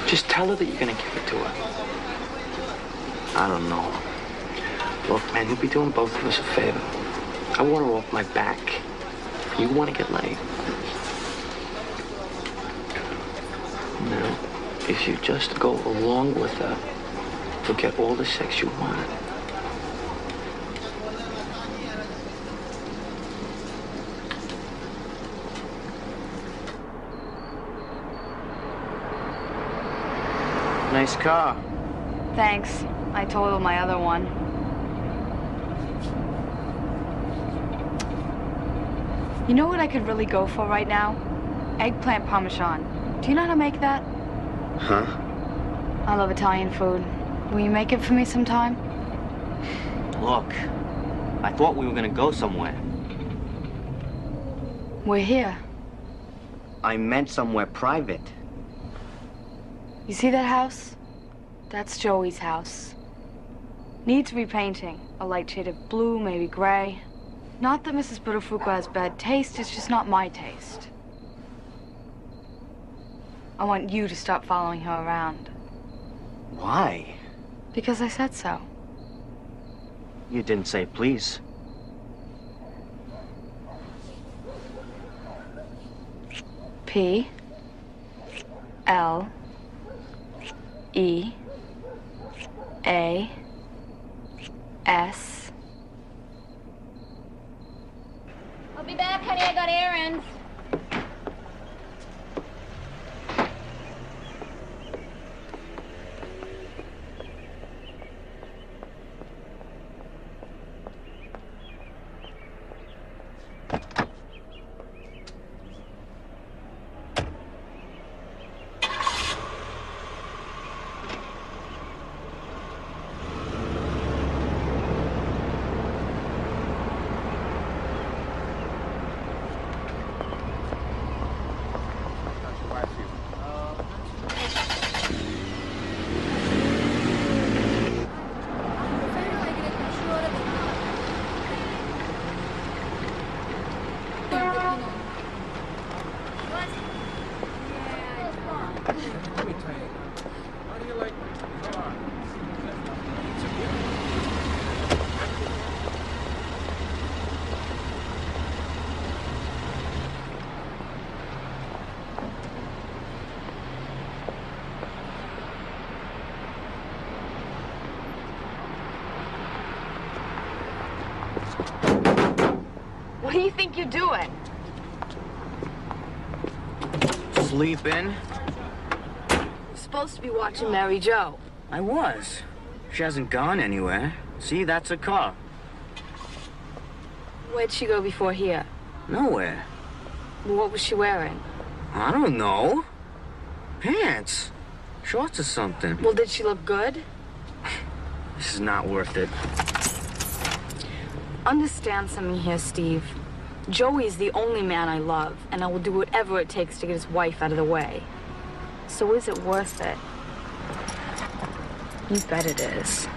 Just tell her that you're gonna give it to her. I don't know. Look, man, you'll be doing both of us a favor. I want her off my back. You want to get laid. Now, if you just go along with her, you'll get all the sex you want. Nice car. Thanks. I totaled my other one. You know what I could really go for right now? Eggplant parmesan. Do you know how to make that? Huh? I love Italian food. Will you make it for me sometime? Look, I thought we were gonna go somewhere. We're here. I meant somewhere private. You see that house? That's Joey's house. Needs repainting. A light shade of blue, maybe gray. Not that Mrs. Buttafuoco has bad taste, it's just not my taste. I want you to stop following her around. Why? Because I said so. You didn't say please. P L E A S. I'll be back, honey. I got errands. What do you think you're doing? Sleeping? You're supposed to be watching Mary Jo. I was. She hasn't gone anywhere. See, that's a car. Where'd she go before here? Nowhere. What was she wearing? I don't know. Pants. Shorts or something. Well, did she look good? This is not worth it. Understand something here, Steve. Joey's the only man I love, and I will do whatever it takes to get his wife out of the way. So is it worth it? You bet it is.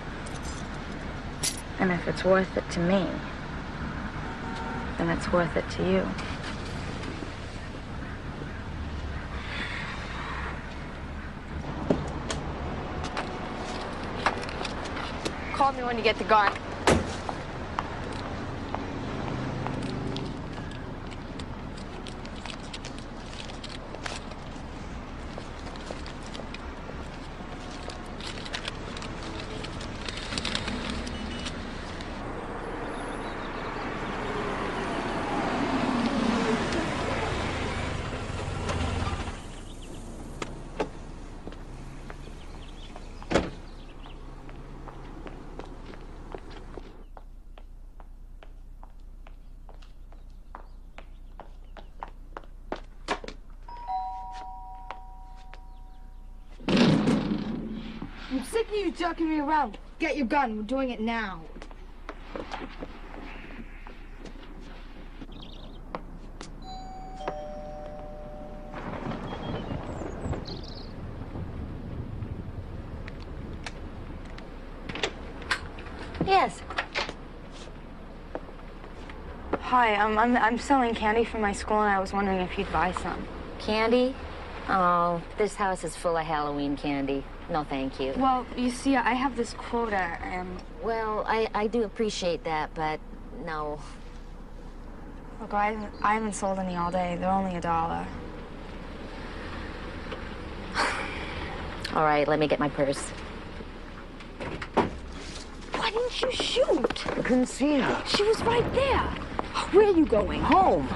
And if it's worth it to me, then it's worth it to you. Call me when you get the gun. you jerking me around? Get your gun. We're doing it now. Yes. Hi, I'm selling candy for my school, and I was wondering if you'd buy some. Candy? Oh, this house is full of Halloween candy. No, thank you. Well, you see, I have this quota, and... Well, I do appreciate that, but no. Look, I haven't sold any all day. They're only $1. All right, let me get my purse. Why didn't you shoot? I couldn't see her. She was right there. Where are you going? Home.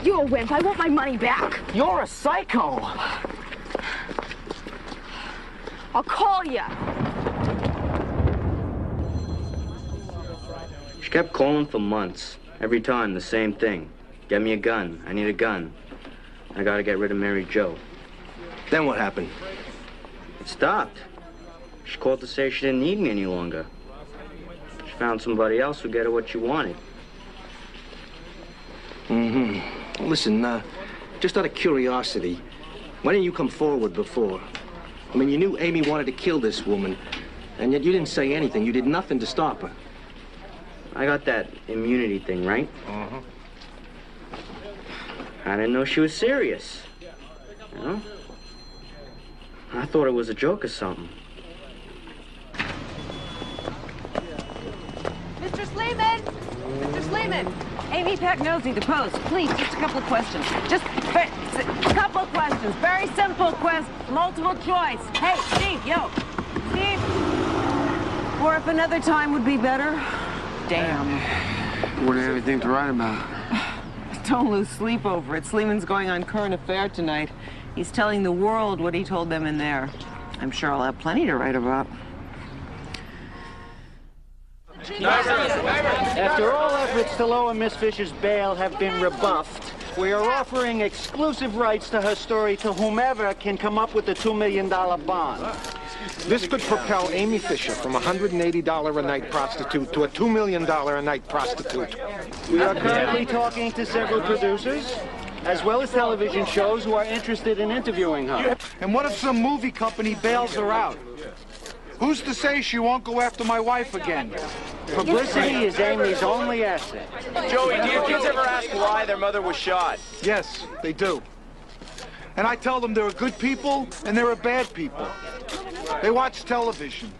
You're a wimp. I want my money back. You're a psycho. I'll call you. She kept calling for months. Every time, the same thing. Get me a gun. I need a gun. I gotta get rid of Mary Jo. Then what happened? It stopped. She called to say she didn't need me any longer. She found somebody else who'd get her what she wanted. Mm-hmm. Listen, just out of curiosity, why didn't you come forward before? I mean, you knew Amy wanted to kill this woman, and yet you didn't say anything. You did nothing to stop her. I got that immunity thing, right? Uh-huh. I didn't know she was serious. You know? I thought it was a joke or something. Mr. Sleeman! Mr. Sleeman! Amy Pagnozzi, the Post. Please, just a couple of questions. Just a couple of questions. Very simple questions. Multiple choice. Hey, Steve, yo. Steve? Or if another time would be better. Damn. What do you have anything to write about? Don't lose sleep over it. Sleeman's going on Current Affair tonight. He's telling the world what he told them in there. I'm sure I'll have plenty to write about. After all efforts to lower Miss Fisher's bail have been rebuffed, we are offering exclusive rights to her story to whomever can come up with the $2 million bond. This could propel Amy Fisher from a $180 a night prostitute to a $2 million a night prostitute. We are currently talking to several producers, as well as television shows who are interested in interviewing her. And what if some movie company bails her out? Who's to say she won't go after my wife again? Publicity is Amy's only asset. Joey, do your kids ever ask why their mother was shot? Yes, they do. And I tell them there are good people and there are bad people. They watch television.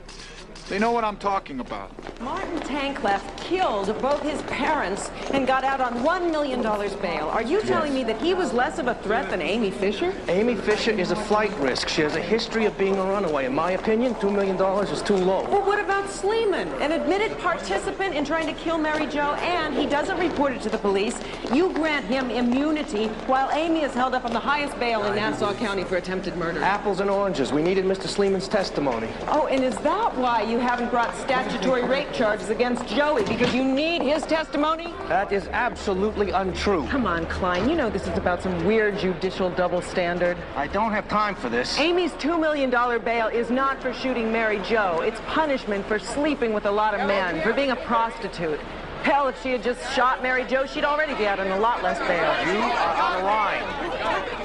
They know what I'm talking about. Martin Tankleff killed both his parents and got out on $1 million bail. Are you telling me that he was less of a threat than Amy Fisher? Amy Fisher is a flight risk. She has a history of being a runaway. In my opinion, $2 million is too low. Well, what about Sleeman, an admitted participant in trying to kill Mary Jo, and he doesn't report it to the police? You grant him immunity while Amy is held up on the highest bail in Nassau County for attempted murder. Apples and oranges. We needed Mr. Sleeman's testimony. Oh, and is that why you haven't brought statutory rape charges against Joey? Because you need his testimony? That is absolutely untrue. Come on, Klein. You know this is about some weird judicial double standard. I don't have time for this. Amy's $2 million bail is not for shooting Mary Jo. It's punishment for sleeping with a lot of men, for being a prostitute. Hell, if she had just shot Mary Jo, she'd already be out on a lot less bail. You are out of line.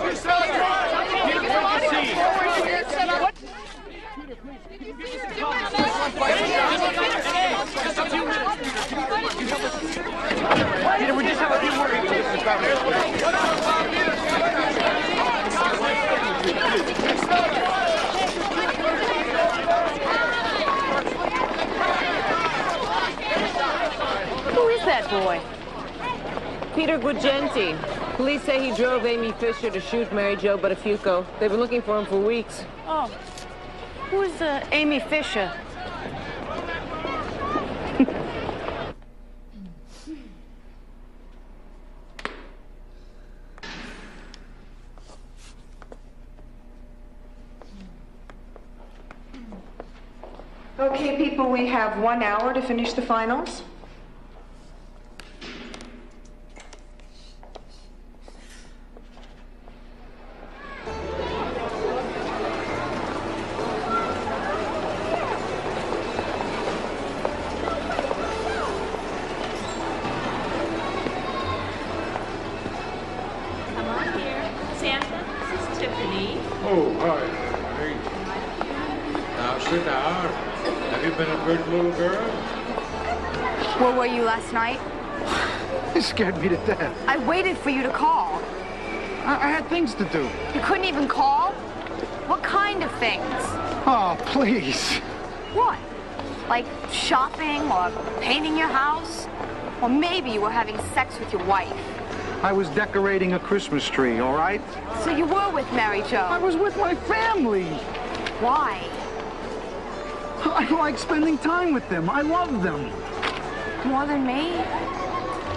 You're selling drugs! Peter, we just have a few words. Who is that boy? Peter Guagenti. Police say he drove Amy Fisher to shoot Mary Jo Buttafuoco. They've been looking for him for weeks. Oh. Who's Amy Fisher? Okay, people, we have 1 hour to finish the finals. good little girl. Where were you last night? You scared me to death. I waited for you to call. I had things to do. You couldn't even call? What kind of things? Oh, please. What? Like shopping or painting your house? Or maybe you were having sex with your wife. I was decorating a Christmas tree, all right? So you were with Mary Jo? I was with my family. Why? I like spending time with them. I love them. More than me?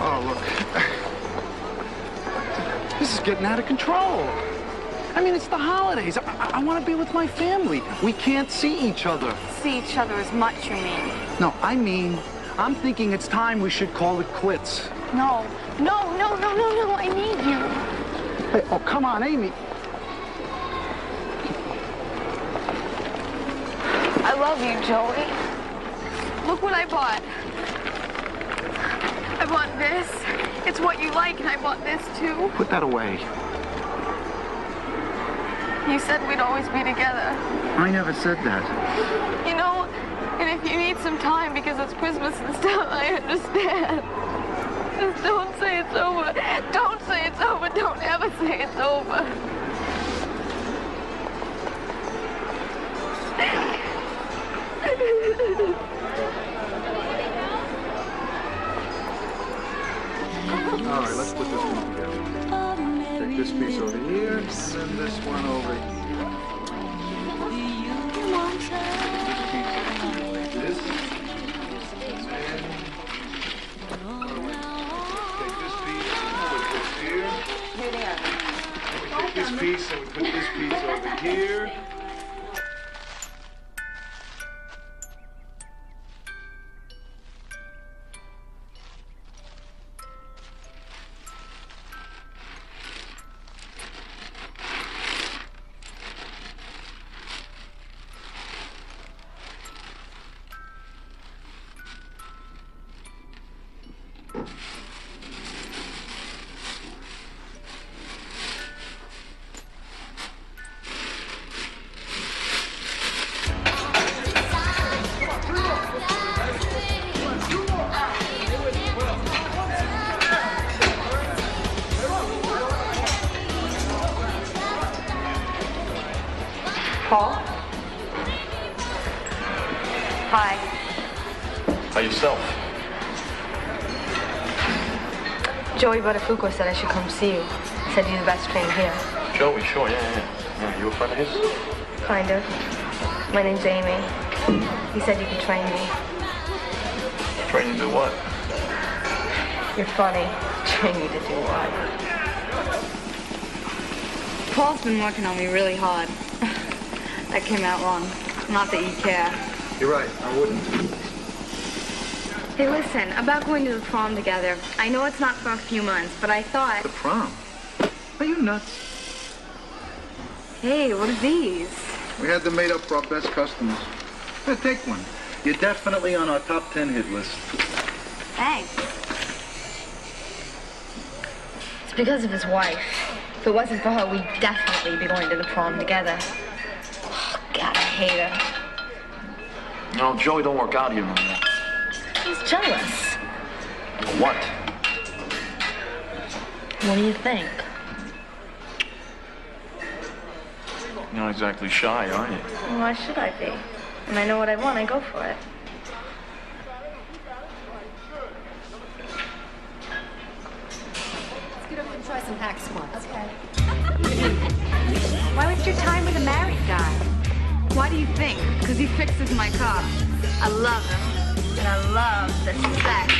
Oh, look. This is getting out of control. I mean, it's the holidays. I want to be with my family. We can't see each other. See each other as much, you mean? No, I mean, I'm thinking it's time we should call it quits. No, I need you. Hey, oh, come on, Amy. I love you, Joey. Look what I bought. I bought this. It's what you like, and I bought this, too. Put that away. You said we'd always be together. I never said that. You know, and if you need some time because it's Christmas and stuff, I understand. Just don't say it's over. Don't say it's over. Don't ever say it's over. All right, let's put this one together. Take this piece over here, and then this one over here. This piece like this. Take this piece and put this here. And we take this piece and we put this piece over here. Paul? Hi. How yourself? Joey Buttafuoco said I should come see you. Said you're the best trainer here. Joey, sure, yeah. You a friend of his? Kind of. My name's Amy. He said you could train me. Train you to do what? You're funny. Train me to do what? Paul's been working on me really hard. That came out wrong. Not that you care. You're right, I wouldn't. Hey, listen, about going to the prom together. I know it's not for a few months, but I thought... The prom? Are you nuts? Hey, what are these? We had them made up for our best customers. Here, take one. You're definitely on our top 10 hit list. Thanks. It's because of his wife. If it wasn't for her, we'd definitely be going to the prom together. Oh, God, I hate her. No, Joey don't work out here no more. He's jealous. What? What do you think? You're not exactly shy, are you? Well, why should I be? When I know what I want, I go for it. Let's get over and try some hack squats. Okay. Why waste your time with a married guy? Why do you think? Because he fixes my car. I love him. And I love the sex.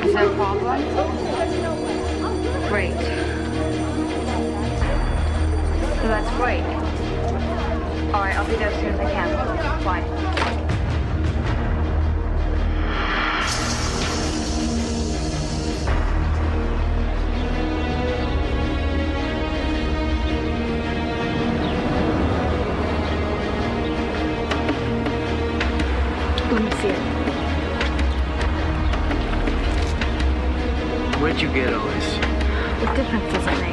Is there a problem? Great. So that's great. All right, I'll be there as soon as I can. Bye. Let me see it. Where'd you get all this? What difference does it make?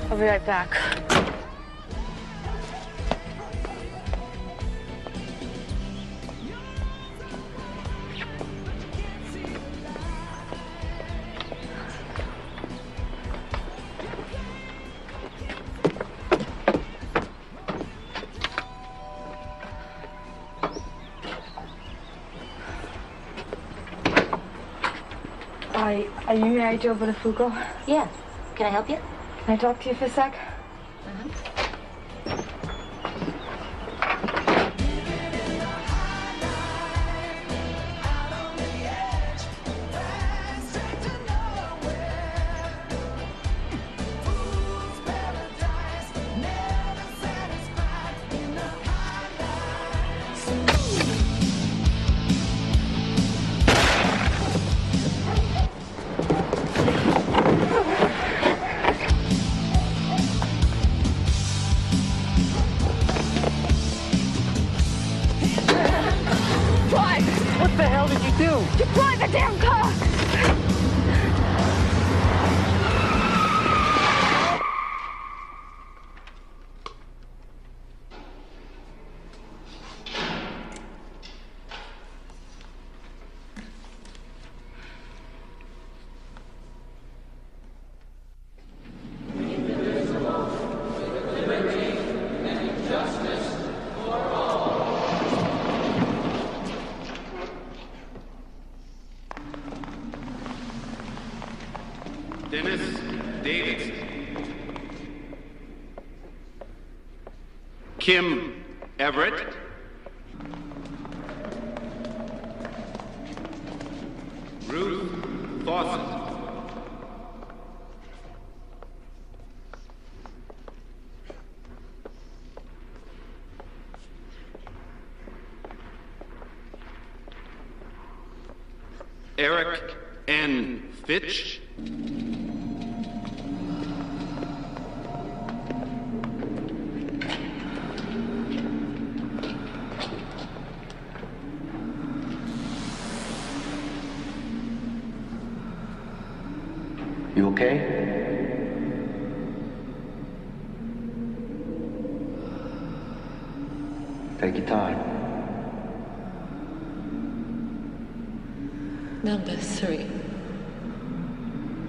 I'll be right back. Are you married, Joe Buttafuoco? Yeah. Can I help you? Can I talk to you for a sec? What the hell did you do? You drive the damn car! Dennis Davidson. Kim Everett. Ruth Fawcett. Eric N. Fitch. You okay? Take your time. Number 3.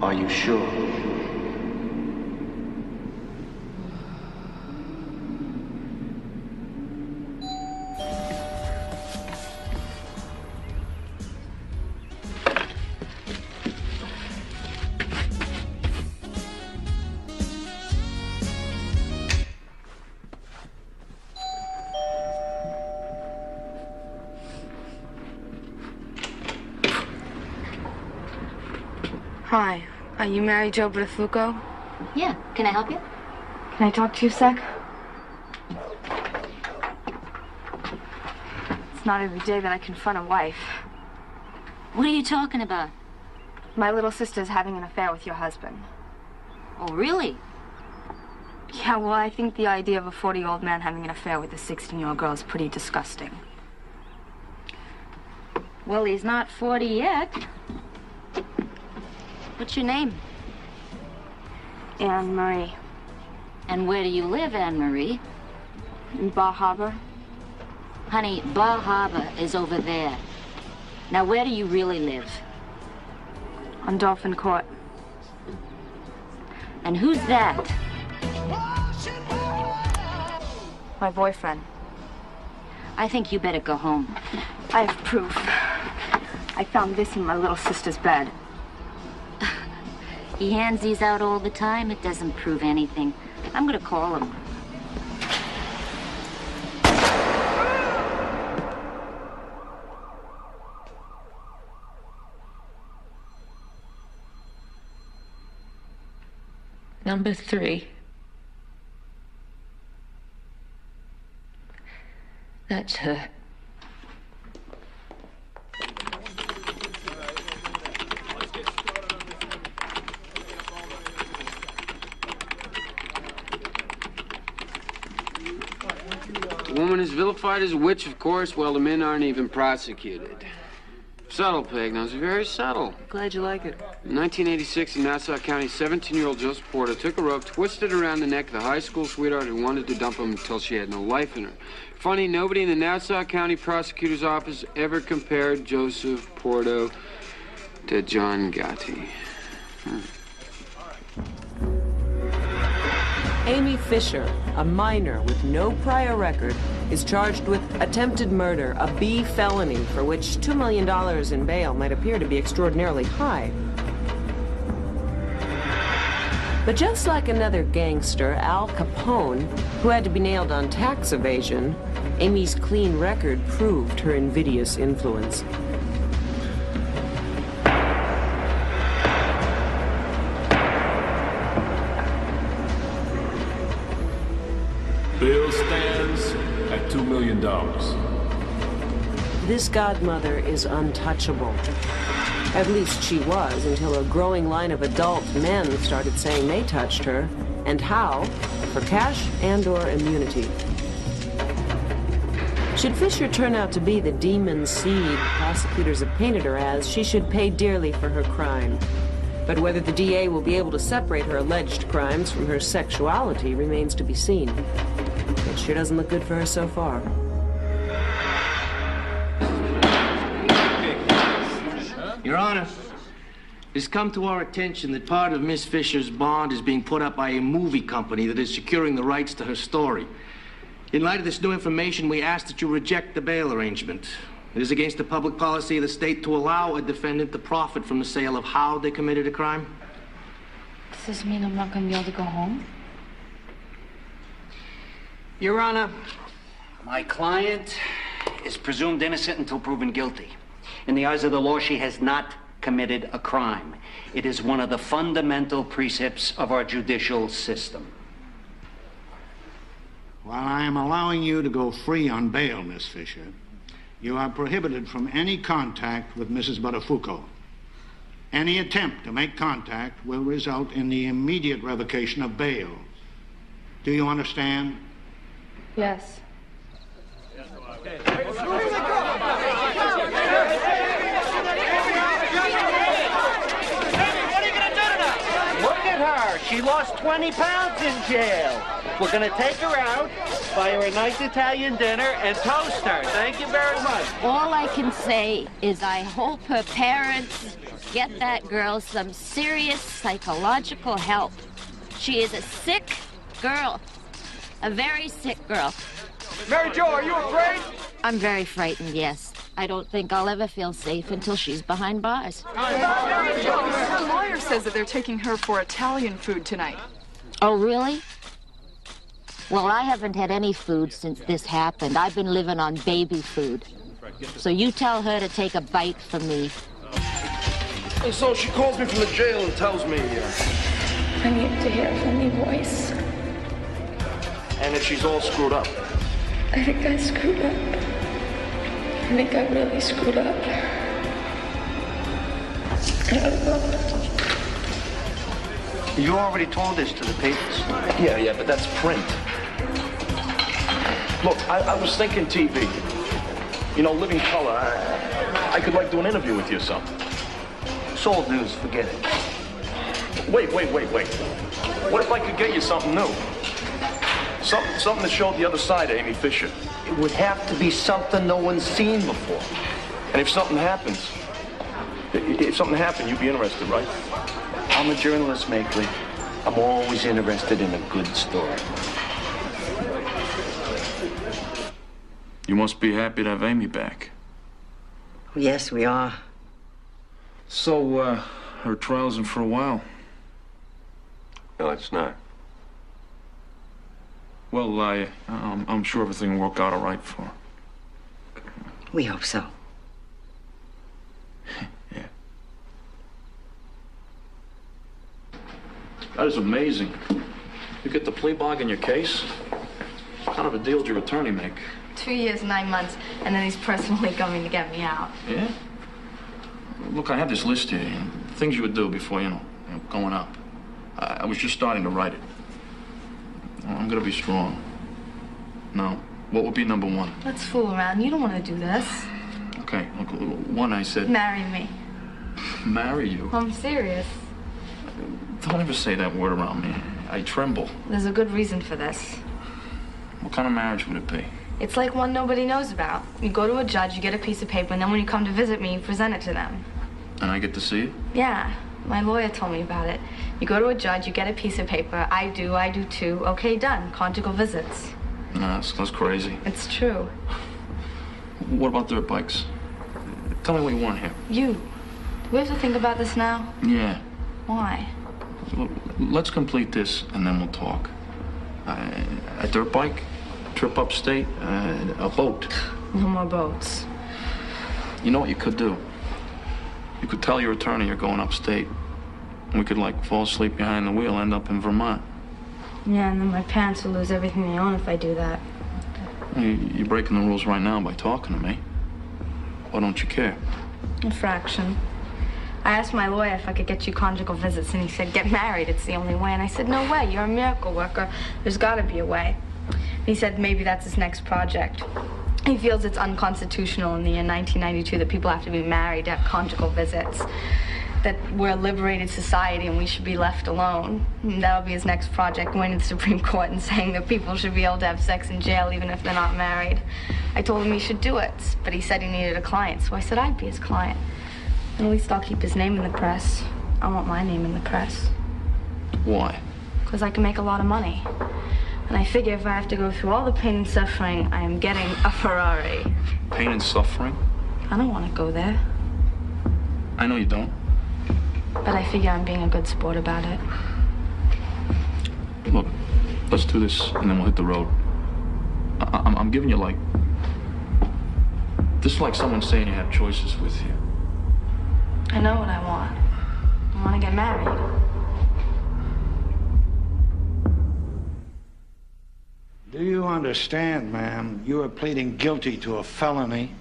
Are you sure? Hi. Are you married, Joe Buttafuoco? Yeah. Can I help you? Can I talk to you a sec? It's not every day that I confront a wife. What are you talking about? My little sister's having an affair with your husband. Oh, really? Yeah, well, I think the idea of a 40-year-old man having an affair with a 16-year-old girl is pretty disgusting. Well, he's not 40 yet. What's your name? Anne Marie. And where do you live, Anne Marie? In Bar Harbor. Honey, Bar Harbor is over there. Now, where do you really live? On Dolphin Court. And who's that? My boyfriend. I think you better go home. I have proof. I found this in my little sister's bed. He hands these out all the time. It doesn't prove anything. I'm gonna call him. Number 3. That's her. The woman is vilified as a witch, of course, while the men aren't even prosecuted. Subtle, Peg. Now, it's very subtle. Glad you like it. In 1986, in Nassau County, 17-year-old Joseph Porter took a rope, twisted it around the neck of the high school sweetheart who wanted to dump him until she had no life in her. Funny, nobody in the Nassau County prosecutor's office ever compared Joseph Porter to John Gotti. Amy Fisher, a minor with no prior record, is charged with attempted murder, a B felony for which $2 million in bail might appear to be extraordinarily high. But just like another gangster, Al Capone, who had to be nailed on tax evasion, Amy's clean record proved her invidious influence. Bill stands at $2 million. This godmother is untouchable. At least she was, until a growing line of adult men started saying they touched her, and how, for cash and/or immunity. Should Fisher turn out to be the demon seed prosecutors have painted her as, she should pay dearly for her crime. But whether the DA will be able to separate her alleged crimes from her sexuality remains to be seen. It sure doesn't look good for her so far. Your Honor, it's come to our attention that part of Miss Fisher's bond is being put up by a movie company that is securing the rights to her story. In light of this new information, we ask that you reject the bail arrangement. It is against the public policy of the state to allow a defendant to profit from the sale of how they committed a crime. Does this mean I'm not going to be able to go home? Your Honor, my client is presumed innocent until proven guilty. In the eyes of the law, she has not committed a crime. It is one of the fundamental precepts of our judicial system. While I am allowing you to go free on bail, Miss Fisher, you are prohibited from any contact with Mrs. Buttafuoco. Any attempt to make contact will result in the immediate revocation of bail. Do you understand? Yes. Look at her. She lost 20 pounds in jail. We're going to take her out, buy her a nice Italian dinner, and toast her. Thank you very much. All I can say is I hope her parents get that girl some serious psychological help. She is a sick girl. A very sick girl. Mary Jo, are you afraid? I'm very frightened, yes. I don't think I'll ever feel safe until she's behind bars. Her lawyer says that they're taking her for Italian food tonight. Oh, really? Well, I haven't had any food since this happened. I've been living on baby food. So you tell her to take a bite from me. And so she calls me from the jail and tells me, I need to hear a funny voice. and that she's all screwed up. I think I screwed up. I think I really screwed up. I don't know. You already told this to the papers. Yeah, but that's print. Look, I was thinking TV. You know, living color. I could like do an interview with you or something. Sold news, forget it. Wait. What if I could get you something new? Something that showed the other side of Amy Fisher. It would have to be something no one's seen before. And if something happened, you'd be interested, right? I'm a journalist, Makeley. I'm always interested in a good story. You must be happy to have Amy back. Yes, we are. So, her trial isn't for a while. No, it's not. Well, I'm sure everything will work out all right for her. We hope so. That is amazing. You get the plea bargain in your case? What kind of a deal did your attorney make? 2 years, 9 months, and then he's personally coming to get me out. Yeah? Look, I have this list here. Things you would do before, going up. I was just starting to write it. I'm gonna be strong. Now, what would be number one? Let's fool around. You don't want to do this. Okay, look, one I said... Marry me. Marry you? I'm serious. Don't ever say that word around me. I tremble. There's a good reason for this. What kind of marriage would it be? It's like one nobody knows about. You go to a judge, you get a piece of paper, and then when you come to visit me, you present it to them. And I get to see it? Yeah, my lawyer told me about it. You go to a judge, you get a piece of paper. I do too. Okay, done. Conjugal visits. No, that's crazy. It's true. What about dirt bikes? Tell me what you want here. You. Do we have to think about this now? Yeah. Why? Well, let's complete this, and then we'll talk. A dirt bike, trip upstate, a boat. No more boats. You know what you could do? You could tell your attorney you're going upstate. We could, fall asleep behind the wheel, end up in Vermont. Yeah, and then my parents will lose everything they own if I do that. You're breaking the rules right now by talking to me. Why don't you care? A fraction. I asked my lawyer if I could get you conjugal visits, and he said, get married, it's the only way. And I said, no way, you're a miracle worker. There's got to be a way. And he said maybe that's his next project. He feels it's unconstitutional in the year 1992 that people have to be married to have conjugal visits. That we're a liberated society and we should be left alone. And that'll be his next project, going to the Supreme Court and saying that people should be able to have sex in jail even if they're not married. I told him he should do it, but he said he needed a client, so I said I'd be his client. At least I'll keep his name in the press. I want my name in the press. Why? Because I can make a lot of money. And I figure if I have to go through all the pain and suffering, I am getting a Ferrari. Pain and suffering? I don't want to go there. I know you don't. But I figure I'm being a good sport about it. Look, let's do this and then we'll hit the road. I'm giving you this is like someone saying you have choices with you. I know what I want. I want to get married. Do you understand, ma'am? You are pleading guilty to a felony.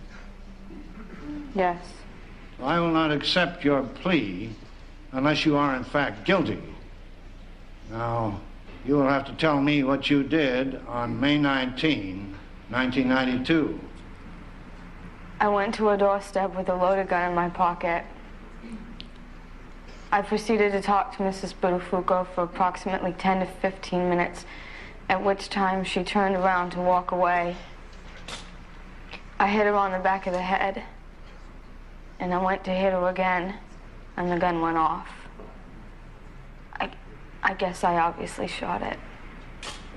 Yes. I will not accept your plea unless you are in fact guilty. Now, you will have to tell me what you did on May 19, 1992. I went to a doorstep with a loaded gun in my pocket. I proceeded to talk to Mrs. Buttafuoco for approximately 10 to 15 minutes, at which time she turned around to walk away. I hit her on the back of the head, and I went to hit her again, and the gun went off. I guess I obviously shot it.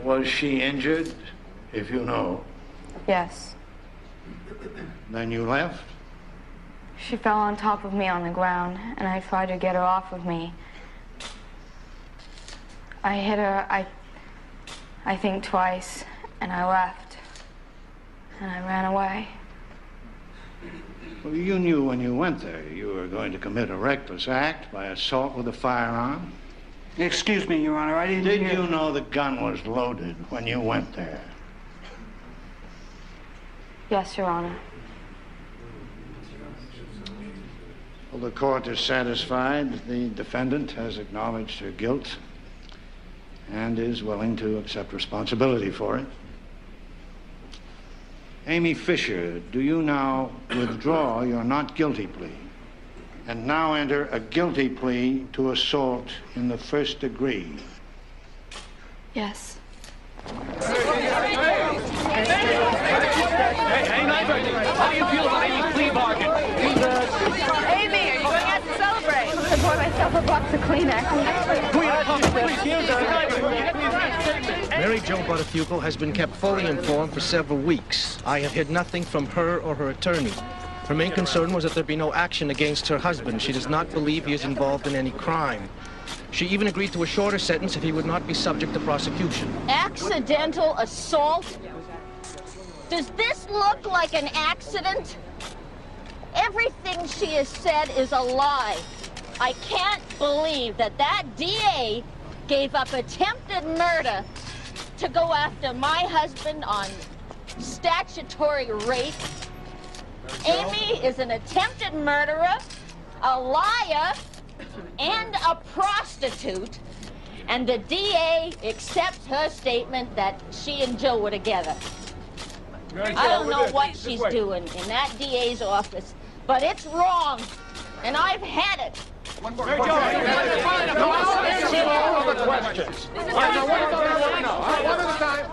Was she injured, if you know? Yes. Then you left? She fell on top of me on the ground, and I tried to get her off of me. I hit her, I think twice, and I left. And I ran away. Well, you knew when you went there you were going to commit a reckless act by assault with a firearm? Excuse me, Your Honor, I didn't Did hear... you know the gun was loaded when you went there? Yes, Your Honor. Well, the court is satisfied the defendant has acknowledged her guilt and is willing to accept responsibility for it. Amy Fisher, do you now withdraw your not guilty plea and now enter a guilty plea to assault in the first degree? Yes. How do you feel about Amy's plea bargain? Amy, are you going out to celebrate? I bought myself a box of Kleenex. Mary Jo Buttafuoco has been kept fully informed for several weeks. I have hid nothing from her or her attorney. Her main concern was that there be no action against her husband. She does not believe he is involved in any crime. She even agreed to a shorter sentence if he would not be subject to prosecution. Accidental assault? Does this look like an accident? Everything she has said is a lie. I can't believe that DA gave up attempted murder to go after my husband on statutory rape. Amy is an attempted murderer, a liar, and a prostitute. And the DA accepts her statement that she and Joe were together. I don't know what she's doing in that DA's office, but it's wrong, and I've had it. No other questions. One at a time.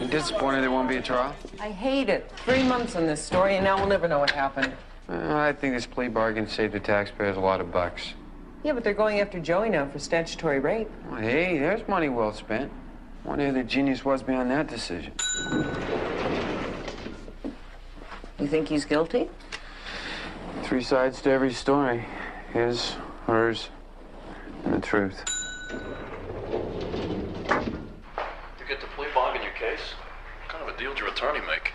You disappointed there won't be a trial? I hate it. 3 months on this story, and now we'll never know what happened. I think this plea bargain saved the taxpayers a lot of bucks. Yeah, but they're going after Joey now for statutory rape. Well, hey, there's money well spent. Wonder who the genius was behind that decision. You think he's guilty? 3 sides to every story. His, hers, and the truth. You get the plea bargain your case? What kind of a deal did your attorney make?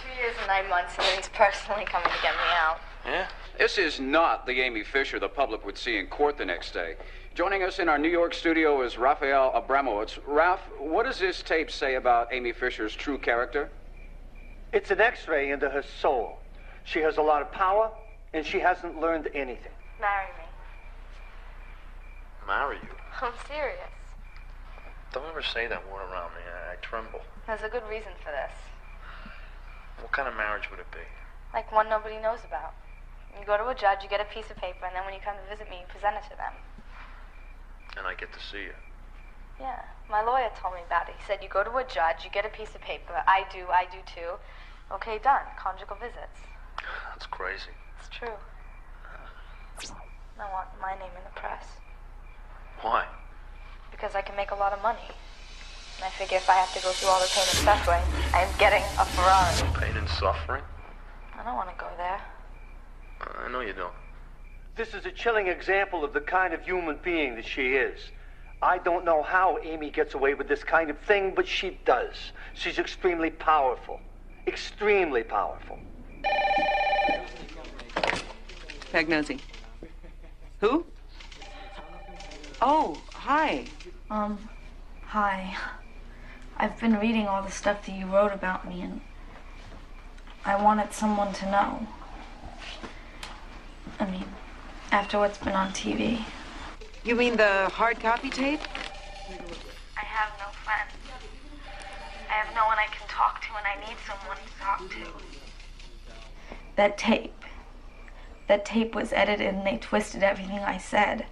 2 years and 9 months, and then he's personally coming to get me out. Yeah? This is not the Amy Fisher the public would see in court the next day. Joining us in our New York studio is Raphael Abramowitz. Ralph, what does this tape say about Amy Fisher's true character? It's an x-ray into her soul. She has a lot of power, and she hasn't learned anything. Marry me. Marry you? I'm serious. Don't ever say that word around me. I tremble. There's a good reason for this. What kind of marriage would it be? Like one nobody knows about. You go to a judge, you get a piece of paper, and then when you come to visit me, you present it to them. And I get to see you. Yeah, my lawyer told me about it. He said you go to a judge, you get a piece of paper. I do too. Okay, done. Conjugal visits. That's crazy. It's true. I want my name in the press. Why? Because I can make a lot of money. And I figure if I have to go through all the pain and suffering, I'm getting a Ferrari. Pain and suffering? I don't want to go there. I know you don't. This is a chilling example of the kind of human being that she is. I don't know how Amy gets away with this kind of thing, but she does. She's extremely powerful. Extremely powerful. Pagnosi. Who? Oh, hi. Hi. I've been reading all the stuff that you wrote about me, and I wanted someone to know. I mean, after what's been on TV. You mean the hard copy tape? I have no friends. I have no one I can talk to, and I need someone to talk to. That tape was edited, and they twisted everything I said.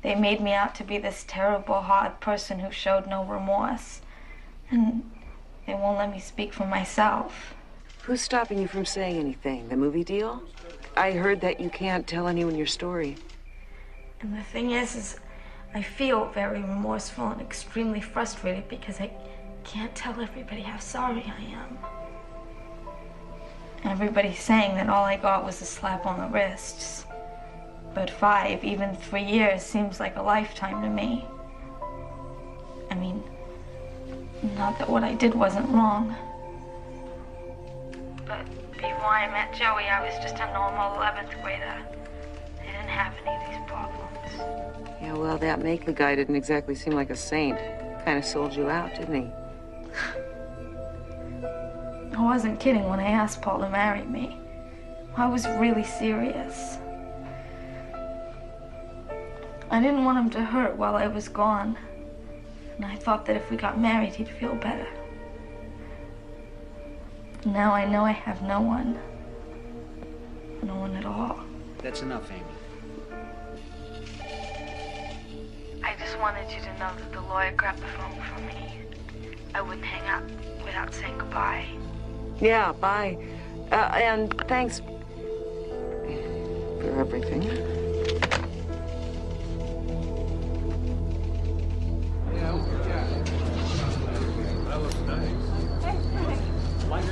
They made me out to be this terrible, hard person who showed no remorse. And they won't let me speak for myself. Who's stopping you from saying anything? The movie deal? I heard that you can't tell anyone your story. And the thing is I feel very remorseful and extremely frustrated because I can't tell everybody how sorry I am. Everybody's saying that all I got was a slap on the wrists. But 5, even 3 years seems like a lifetime to me. I mean, not that what I did wasn't wrong. But before I met Joey, I was just a normal 11th grader. I didn't have any of these problems. Yeah, well, that Makeley guy didn't exactly seem like a saint. Kind of sold you out, didn't he? I wasn't kidding when I asked Paul to marry me. I was really serious. I didn't want him to hurt while I was gone. And I thought that if we got married, he'd feel better. Now I know I have no one. No one at all. That's enough, Amy. I just wanted you to know that the lawyer grabbed the phone from me. I wouldn't hang up without saying goodbye. Yeah, bye. And thanks for everything.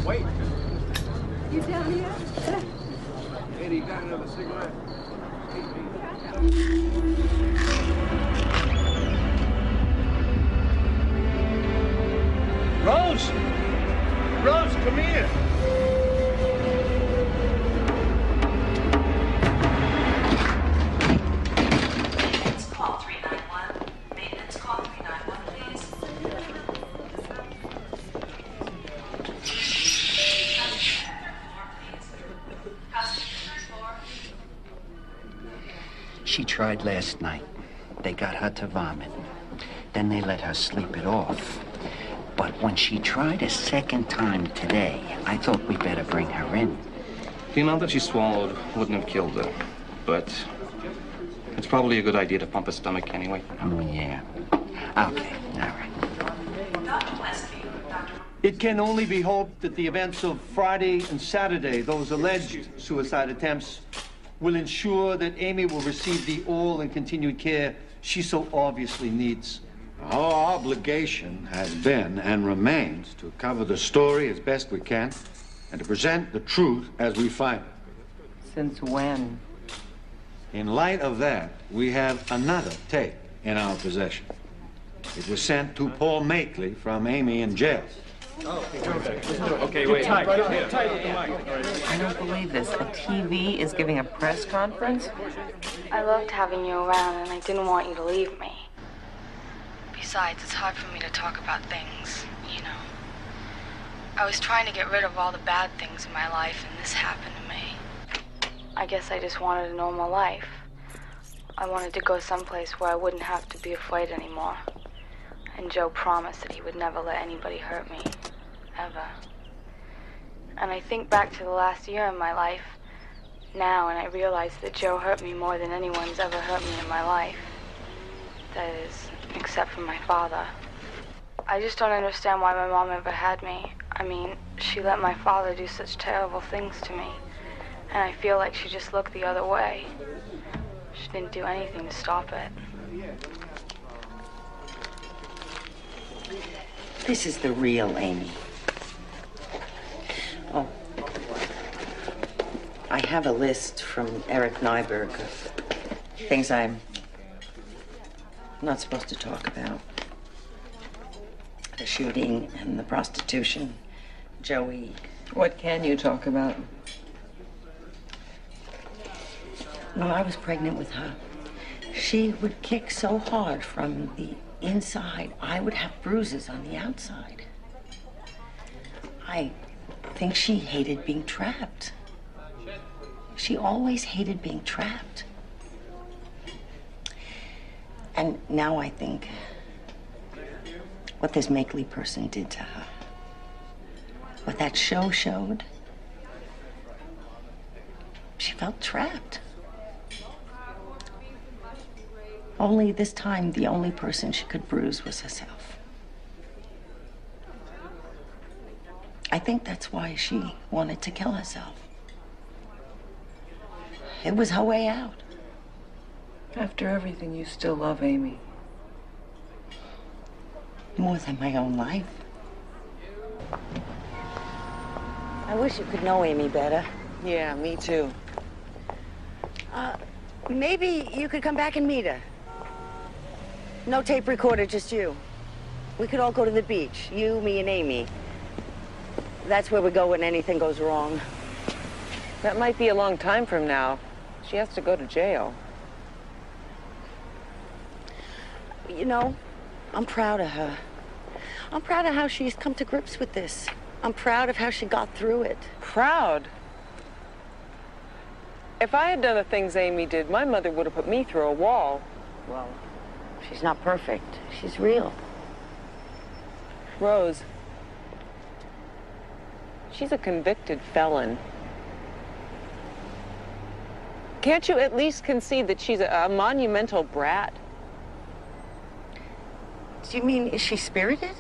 Wait. You down here? Eddie, you got another cigarette? Rose! Rose, come here! It's Paul. She tried last night. They got her to vomit. Then they let her sleep it off. But when she tried a second time today, I thought we better bring her in. The amount that she swallowed wouldn't have killed her, but it's probably a good idea to pump her stomach anyway. Oh, yeah. Okay, all right. It can only be hoped that the events of Friday and Saturday, those alleged suicide attempts, will ensure that Amy will receive the all and continued care she so obviously needs. Our obligation has been and remains to cover the story as best we can and to present the truth as we find it. Since when? In light of that, we have another tape in our possession. It was sent to Paul Makeley from Amy in jail. Okay, wait. I don't believe this. A TV is giving a press conference? I loved having you around, and I didn't want you to leave me. Besides, it's hard for me to talk about things, you know. I was trying to get rid of all the bad things in my life, and this happened to me. I guess I just wanted a normal life. I wanted to go someplace where I wouldn't have to be afraid anymore. And Joe promised that he would never let anybody hurt me. Ever. And I think back to the last year in my life now, and I realize that Joe hurt me more than anyone's ever hurt me in my life. That is, except for my father. I just don't understand why my mom ever had me. I mean, she let my father do such terrible things to me. And I feel like she just looked the other way. She didn't do anything to stop it. This is the real Amy. Oh. I have a list from Eric Nyberg of things I'm not supposed to talk about. The shooting and the prostitution. Joey. What can you talk about? When I was pregnant with her, she would kick so hard from the inside, I would have bruises on the outside. I think she hated being trapped. She always hated being trapped. And now I think what this Makeley person did to her, what that show showed, she felt trapped. Only this time, the only person she could bruise was herself. I think that's why she wanted to kill herself. It was her way out. After everything, you still love Amy. More than my own life. I wish you could know Amy better. Yeah, me too. Maybe you could come back and meet her. No tape recorder, just you. We could all go to the beach. You, me, and Amy. That's where we go when anything goes wrong. That might be a long time from now. She has to go to jail. You know, I'm proud of her. I'm proud of how she's come to grips with this. I'm proud of how she got through it. Proud? If I had done the things Amy did, my mother would have put me through a wall. Well, she's not perfect. She's real. Rose, she's a convicted felon. Can't you at least concede that she's a monumental brat? Do you mean, is she spirited?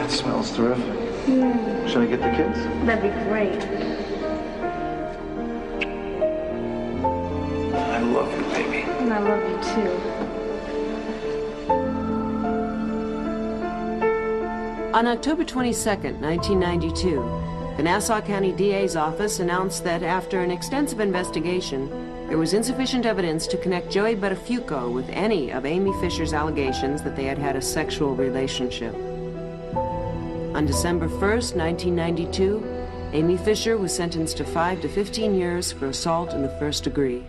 That smells terrific. Should I get the kids? That'd be great. I love you, baby. And I love you too. On October 22nd, 1992, the Nassau County DA's office announced that after an extensive investigation, there was insufficient evidence to connect Joey Buttafuoco with any of Amy Fisher's allegations that they had had a sexual relationship. On December 1st, 1992, Amy Fisher was sentenced to 5 to 15 years for assault in the first degree.